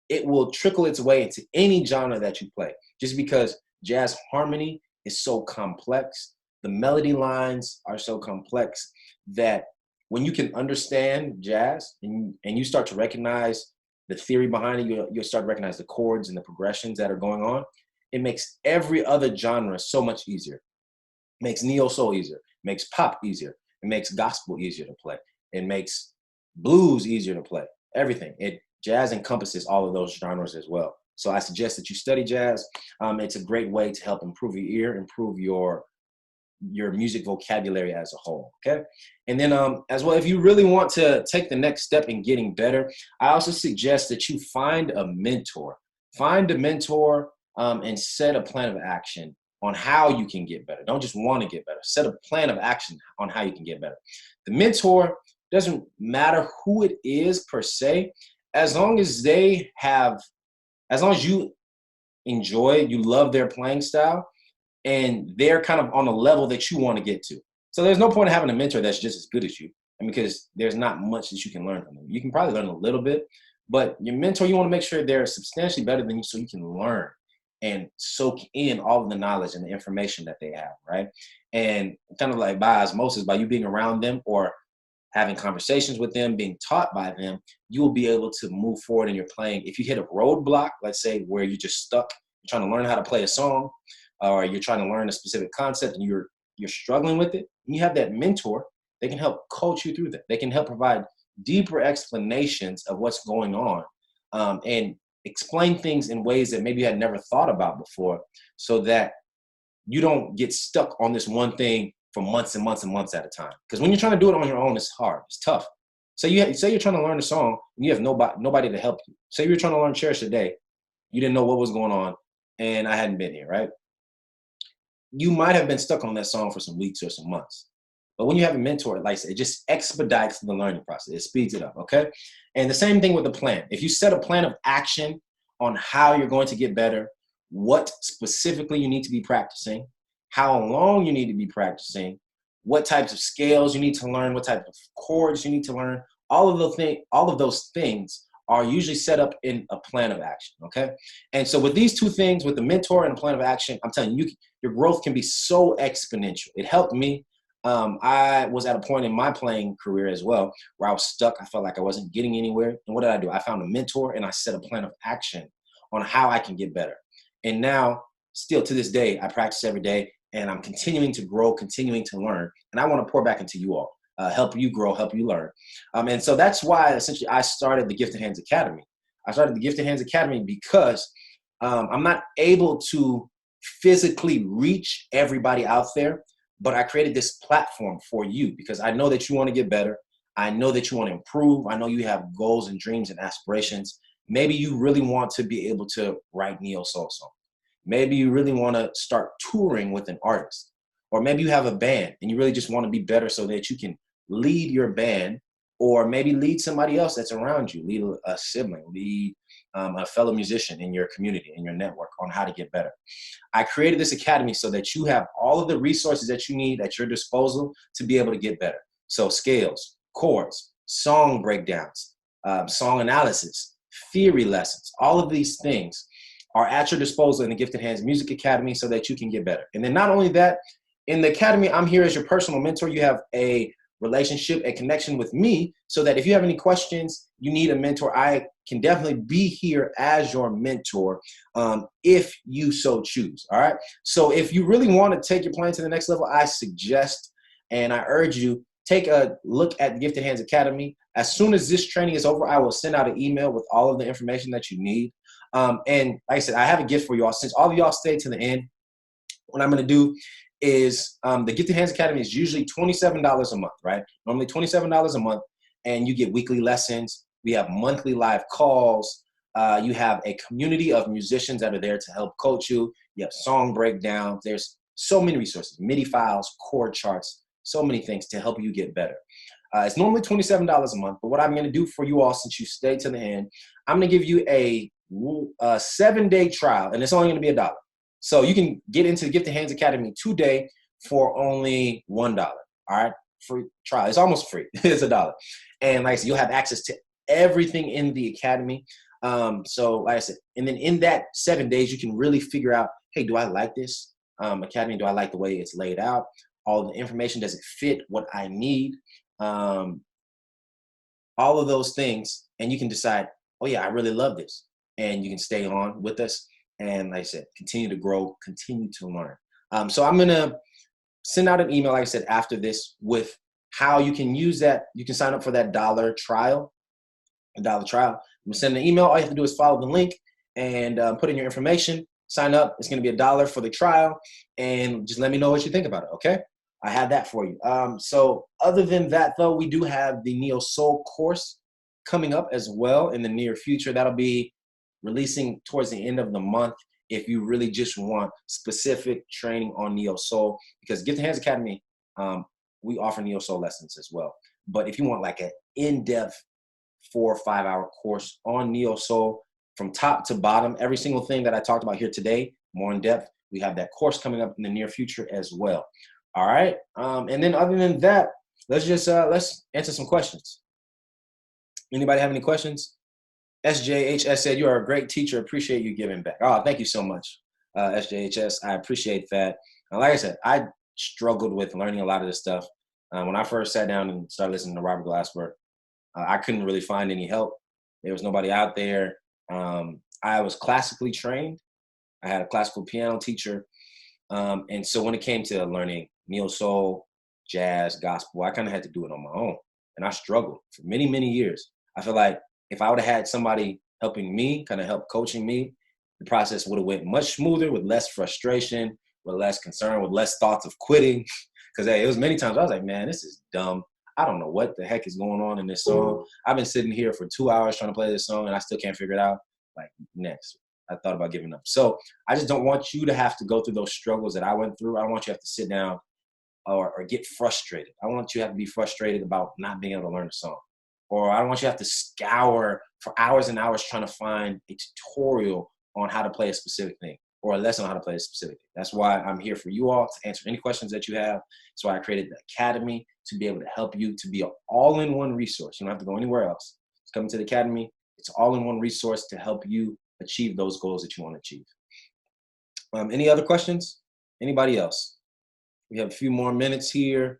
it will trickle its way into any genre that you play, just because jazz harmony is so complex. The melody lines are so complex that when you can understand jazz and you start to recognize the theory behind it, you'll start to recognize the chords and the progressions that are going on. It makes every other genre so much easier. It makes neo soul easier. It makes pop easier. It makes gospel easier to play. It makes blues easier to play. Everything. Jazz encompasses all of those genres as well. So I suggest that you study jazz. It's a great way to help improve your ear, improve your music vocabulary as a whole, okay? And then as well, if you really want to take the next step in getting better, I also suggest that you find a mentor. Find a mentor and set a plan of action on how you can get better. Don't just want to get better. Set a plan of action on how you can get better. The mentor doesn't matter who it is per se, as long as you enjoy, you love their playing style, and they're kind of on a level that you want to get to. So there's no point in having a mentor that's just as good as you, and because there's not much that you can learn from them. You can probably learn a little bit, but your mentor, you want to make sure they're substantially better than you so you can learn and soak in all of the knowledge and the information that they have, right? And kind of like by osmosis, by you being around them or having conversations with them, being taught by them, you will be able to move forward in your playing. If you hit a roadblock, let's say where you're just stuck, you're trying to learn how to play a song, or you're trying to learn a specific concept and you're struggling with it, and you have that mentor, they can help coach you through that. They can help provide deeper explanations of what's going on, and explain things in ways that maybe you had never thought about before, so that you don't get stuck on this one thing for months and months and months at a time. Because when you're trying to do it on your own, it's hard, it's tough. So say you're trying to learn a song and you have nobody to help you. Say you're trying to learn Cherish today, you didn't know what was going on, and I hadn't been here, right? You might have been stuck on that song for some weeks or some months. But when you have a mentor, like I said, it just expedites the learning process. It speeds it up, okay? And the same thing with the plan. If you set a plan of action on how you're going to get better, what specifically you need to be practicing, how long you need to be practicing, what types of scales you need to learn, what type of chords you need to learn, all of those things are usually set up in a plan of action, okay? And so with these two things, with the mentor and a plan of action, I'm telling you, your growth can be so exponential. It helped me. I was at a point in my playing career as well where I was stuck. I felt like I wasn't getting anywhere. And what did I do? I found a mentor and I set a plan of action on how I can get better. And now, still to this day, I practice every day and I'm continuing to grow, continuing to learn. And I want to pour back into you all, help you grow, help you learn. And so that's why essentially I started the Gifted Hands Academy. I started the Gifted Hands Academy because I'm not able to physically reach everybody out there, but I created this platform for you because I know that you want to get better. I know that you want to improve. I know you have goals and dreams and aspirations. Maybe you really want to be able to write neo soul songs. Maybe you really want to start touring with an artist, or maybe you have a band and you really just want to be better so that you can lead your band, or maybe lead somebody else that's around you, lead a sibling, lead a fellow musician in your community, in your network, on how to get better. I created this academy so that you have all of the resources that you need at your disposal to be able to get better. So scales, chords, song breakdowns, song analysis, theory lessons, all of these things are at your disposal in the Gifted Hands Music Academy so that you can get better. And then not only that, in the academy, I'm here as your personal mentor. You have a relationship, a connection with me, so that if you have any questions, you need a mentor, I can definitely be here as your mentor if you so choose, all right? So if you really want to take your plan to the next level, I suggest and I urge you, take a look at the Gifted Hands Academy. As soon as this training is over, I will send out an email with all of the information that you need. And like I said, I have a gift for you all. Since all of y'all stay to the end, what I'm going to do is the Gifted Hands Academy is usually $27 a month, right? Normally $27 a month, and you get weekly lessons. We have monthly live calls. You have a community of musicians that are there to help coach you. You have song breakdowns. There's So many resources, MIDI files, chord charts, so many things to help you get better. It's normally $27 a month, but what I'm going to do for you all, since you stayed to the end, I'm going to give you a 7-day trial, and it's only going to be $1. So you can get into the Gifted Hands Academy today for only $1. All right, free trial. It's almost free. It's $1, and like I said, you'll have access to everything in the academy. So like I said, and then in that 7 days, you can really figure out, hey, do I like this academy? Do I like the way it's laid out? All the information, does it fit what I need? All of those things, and you can decide, oh yeah, I really love this, and you can stay on with us, and like I said, continue to grow, continue to learn. So I'm gonna send out an email, like I said, after this, with how you can use that. You can sign up for that $1 trial, $1 trial. I'm gonna send an email. All you have to do is follow the link and put in your information, sign up. It's gonna be $1 for the trial, and just let me know what you think about it, okay? I have that for you. So other than that, though, we do have the Neo Soul course coming up as well in the near future. That'll be releasing towards the end of the month if you really just want specific training on Neo Soul, because Gifted Hands Academy, we offer Neo Soul lessons as well. But if you want like an in-depth 4 or 5 hour course on Neo Soul from top to bottom, every single thing that I talked about here today, more in depth, we have that course coming up in the near future as well. All right. And then other than that, let's answer some questions. Anybody have any questions? SJHS said, you are a great teacher. Appreciate you giving back. Oh, thank you so much, SJHS. I appreciate that. Like I said, I struggled with learning a lot of this stuff. When I first sat down and started listening to Robert Glasper, I couldn't really find any help. There was nobody out there. I was classically trained. I had a classical piano teacher. And so when it came to learning Neo Soul, jazz, gospel, I kind of had to do it on my own. And I struggled for many, many years. I feel like if I would have had somebody helping me, kind of help coaching me, the process would have went much smoother, with less frustration, with less concern, with less thoughts of quitting. Because hey, it was many times I was like, man, this is dumb. I don't know what the heck is going on in this song. I've been sitting here for 2 hours trying to play this song and I still can't figure it out. Like, next. I thought about giving up. So I just don't want you to have to go through those struggles that I went through. I don't want you to have to sit down or get frustrated. I want you to have to be frustrated about not being able to learn a song. Or I don't want you to have to scour for hours and hours trying to find a tutorial on how to play a specific thing, or a lesson on how to play a specific thing. That's why I'm here for you all, to answer any questions that you have. That's why I created the Academy, to be able to help you, to be an all-in-one resource. You don't have to go anywhere else. Just come to the Academy. It's an all-in-one resource to help you achieve those goals that you want to achieve. Any other questions? Anybody else? We have a few more minutes here.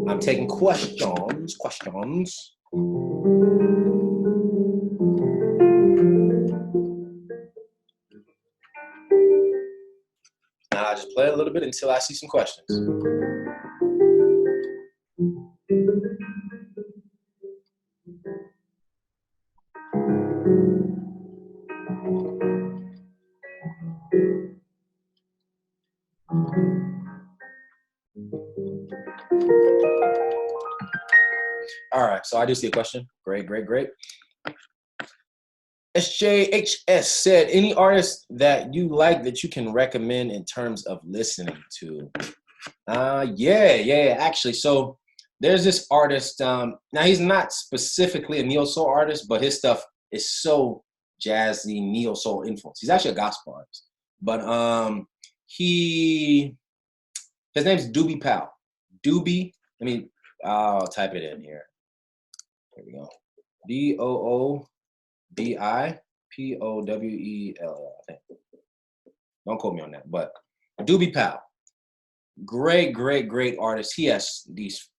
I'm taking questions. Now I'll just play a little bit until I see some questions. All right, so I do see a question. Great. SJHS said, any artist that you like that you can recommend in terms of listening to? Yeah, actually. So there's this artist. Now he's not specifically a neo soul artist, but his stuff is so jazzy, neo soul influence. He's actually a gospel artist, but his name's Doobie Powell. Doobie. I'll type it in here. Here we go. DOOBIPOWELL. I think. Don't quote me on that, but Doobie Powell. Great artist. He has these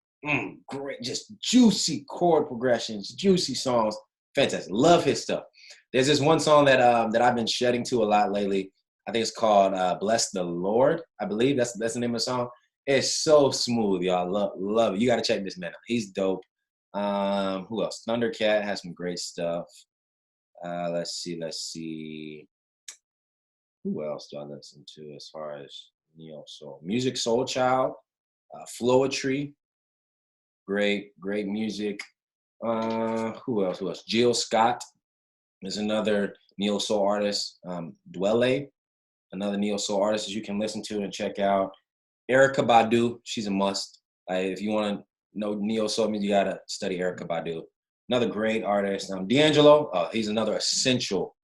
great, just juicy chord progressions, juicy songs. Fantastic. Love his stuff. There's this one song that I've been shedding to a lot lately. I think it's called "Bless the Lord." I believe that's the name of the song. It's so smooth, y'all. Love it. You got to check this man out. He's dope. Who else? Thundercat has some great stuff. Let's see. Who else do I listen to as far as neo soul? Music Soul Child, Floetry, great music. Who else? Jill Scott is another neo soul artist. Dwelle, another neo soul artist that you can listen to and check out. Erykah Badu, she's a must. Like, if you want to know neo soul music, you gotta study Erykah Badu. Another great artist. D'Angelo, he's another essential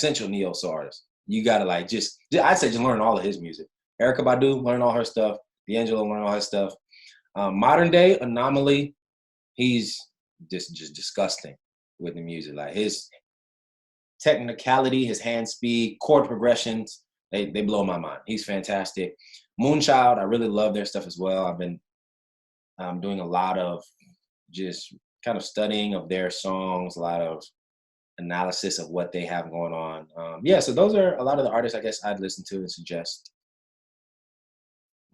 neo soul artist. You gotta like I'd say just learn all of his music. Erykah Badu, learn all her stuff. D'Angelo, learn all his stuff. Modern day Anomaly, he's just disgusting with the music. Like his technicality, his hand speed, chord progressions, they blow my mind. He's fantastic. Moonchild, I really love their stuff as well. I've been doing a lot of just kind of studying of their songs, a lot of analysis of what they have going on. Yeah, so those are a lot of the artists I guess I'd listen to and suggest.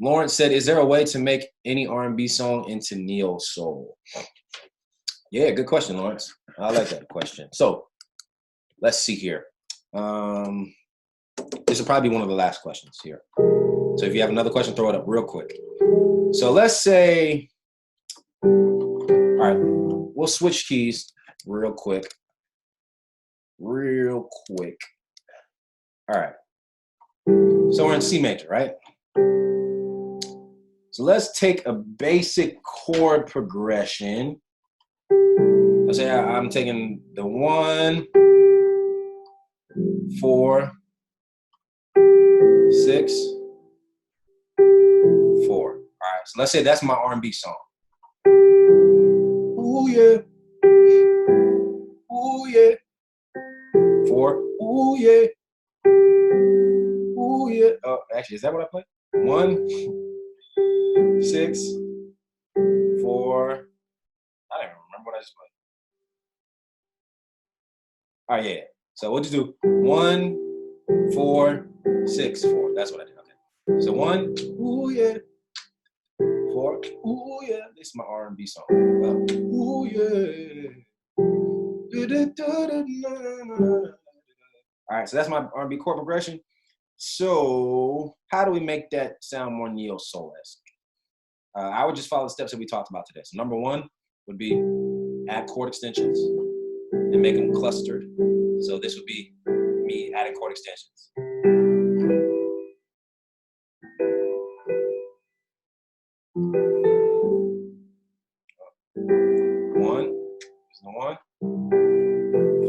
Lawrence said, is there a way to make any R&B song into neo soul? Yeah, good question, Lawrence. I like that question. So let's see here. This will probably be one of the last questions here. So if you have another question, throw it up real quick. So let's say, all right, we'll switch keys real quick. All right. So we're in C major, right? So let's take a basic chord progression. Let's say I'm taking the 1, 4, 6, 4. All right, so let's say that's my R&B song. Ooh yeah, ooh yeah. 4, ooh yeah, ooh yeah. Oh, actually, is that what I play? 1, 6, 4. I don't even remember what I just played. All right, yeah. So we'll just do 1, 4, 6, 4. That's what I did. Okay. So 1, ooh yeah. 4, ooh yeah. This is my R&B song. Ooh yeah. All right, so that's my R&B chord progression. So how do we make that sound more neo soul-esque? I would just follow the steps that we talked about today. So number 1 would be add chord extensions and make them clustered. So this would be me adding chord extensions. One, there's the 1,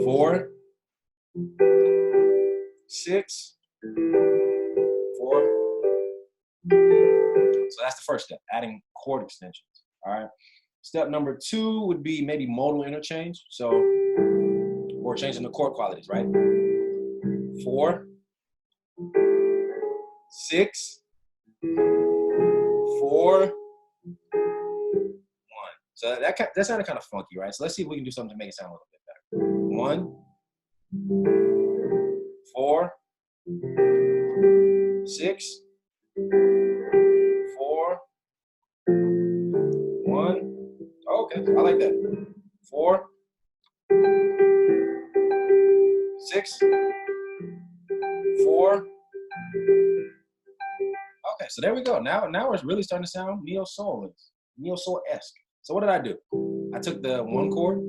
4, 6, 4. So that's the first step, adding chord extensions. All right. Step number 2 would be maybe modal interchange. So we're changing the chord qualities, right? 4, 6, 4, 1. So that sounded kind of funky, right? So let's see if we can do something to make it sound a little bit better. 1, 4, 6, 4, 1. Okay, I like that. 4, 6, 4. Okay, so there we go. Now we're really starting to sound neo soul-esque. So what did I do? I took the 1 chord,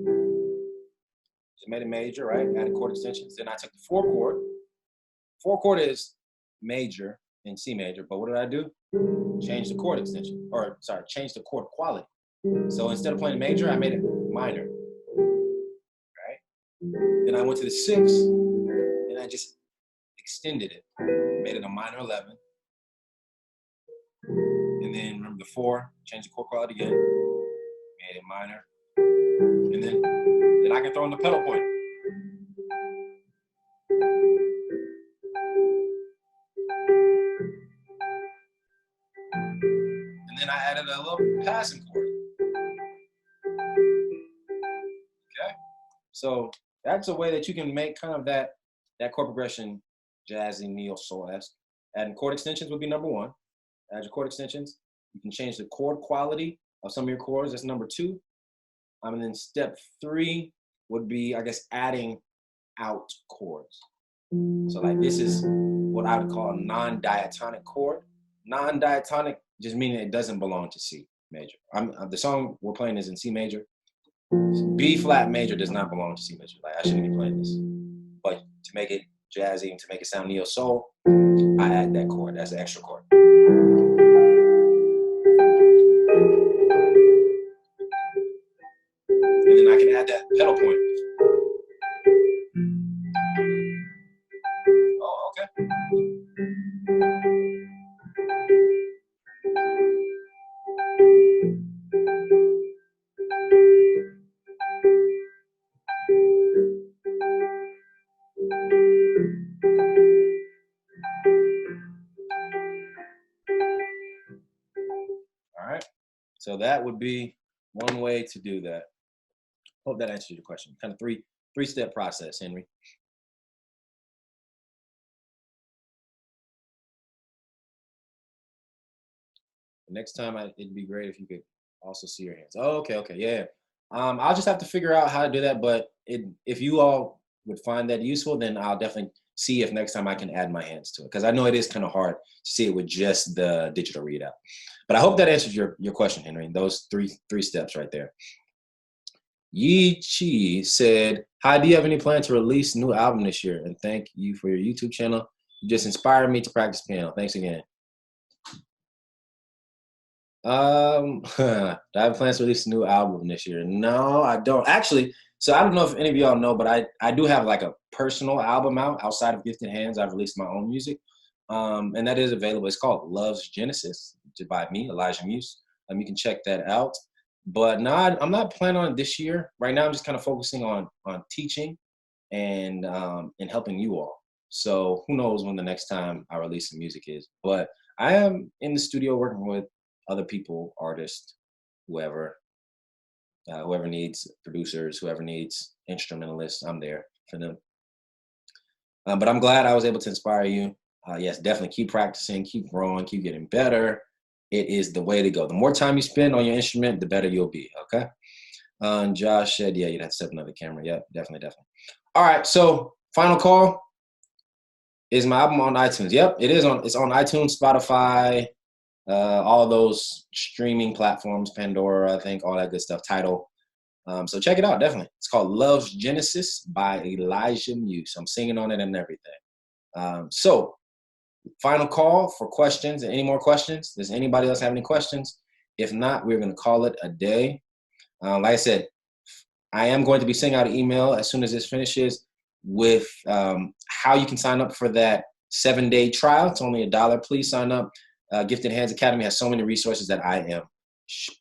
just made it major, right? Added chord extensions. Then I took the 4 chord. 4 chord is major in C major, but what did I do? Change the chord extension, or sorry, change the chord quality. So instead of playing major, I made it minor, right? Then I went to the 6, and I just extended it, made it a minor 11. And then remember the 4, change the chord quality again, made it minor. And then I can throw in the pedal point. And then I added a little passing chord. Okay? So that's a way that you can make kind of that chord progression jazzy, neo soul-esque. Adding chord extensions would be number 1. Add your chord extensions. You can change the chord quality of some of your chords. That's number 2. And then step 3 would be, I guess, adding out chords. So like this is what I would call a non-diatonic chord. Non-diatonic just meaning it doesn't belong to C major. The song we're playing is in C major. B flat major does not belong to C major. Like I shouldn't be playing this. But to make it jazzy to make it sound neo soul, I add that chord as an extra chord. And then I can add that pedal point. Oh, okay. All right. So that would be one way to do that. Hope that answers your question. Kind of three-step process, Henry. Next time, it'd be great if you could also see your hands. Oh, okay, okay, yeah. I'll just have to figure out how to do that. But if you all would find that useful, then I'll definitely see if next time I can add my hands to it, because I know it is kind of hard to see it with just the digital readout. But I hope that answers your question, Henry. Those three steps right there. Yi Chi said, "Hi, do you have any plan to release a new album this year? And thank you for your YouTube channel. You just inspired me to practice piano. Thanks again." Do I have plans to release a new album this year? No, I don't. Actually, so I don't know if any of y'all know, but I do have like a personal album out outside of Gifted Hands. I've released my own music, and that is available. It's called Love's Genesis, by me, Elijah Muse. You can check that out. But no, I'm not planning on it this year. Right now, I'm just kind of focusing on teaching and helping you all. So who knows when the next time I release some music is? But I am in the studio working with other people, artists, whoever needs producers, whoever needs instrumentalists. I'm there for them. But I'm glad I was able to inspire you. Yes, definitely keep practicing, keep growing, keep getting better. It is the way to go. The more time you spend on your instrument, the better you'll be. Okay. Josh said, yeah, you'd have to set another camera. Yep, definitely. All right. So final call. Is my album on iTunes? Yep, it is on. It's on iTunes, Spotify, all those streaming platforms, Pandora, I think, all that good stuff. Tidal. So check it out, definitely. It's called Love's Genesis by Elijah Muse. I'm singing on it and everything. So final call for questions. Any more questions? Does anybody else have any questions? If not, we're going to call it a day. Like I said, I am going to be sending out an email as soon as this finishes with how you can sign up for that 7-day trial. It's only $1. Please sign up. Gifted Hands Academy has so many resources that I am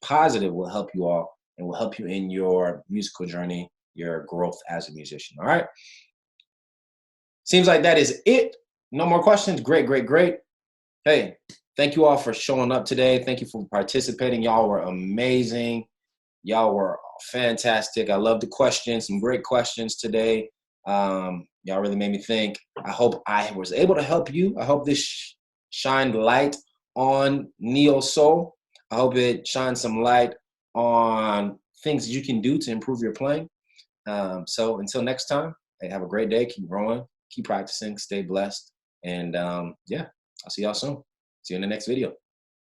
positive will help you all and will help you in your musical journey, your growth as a musician. All right. Seems like that is it. No more questions. Great, great, great. Hey, thank you all for showing up today. Thank you for participating. Y'all were amazing. Y'all were fantastic. I love the questions, some great questions today. Y'all really made me think. I hope I was able to help you. I hope this shined light on neo soul. I hope it shines some light on things you can do to improve your playing. So until next time, hey, have a great day. Keep growing, keep practicing, stay blessed. And yeah, I'll see y'all soon. See you in the next video.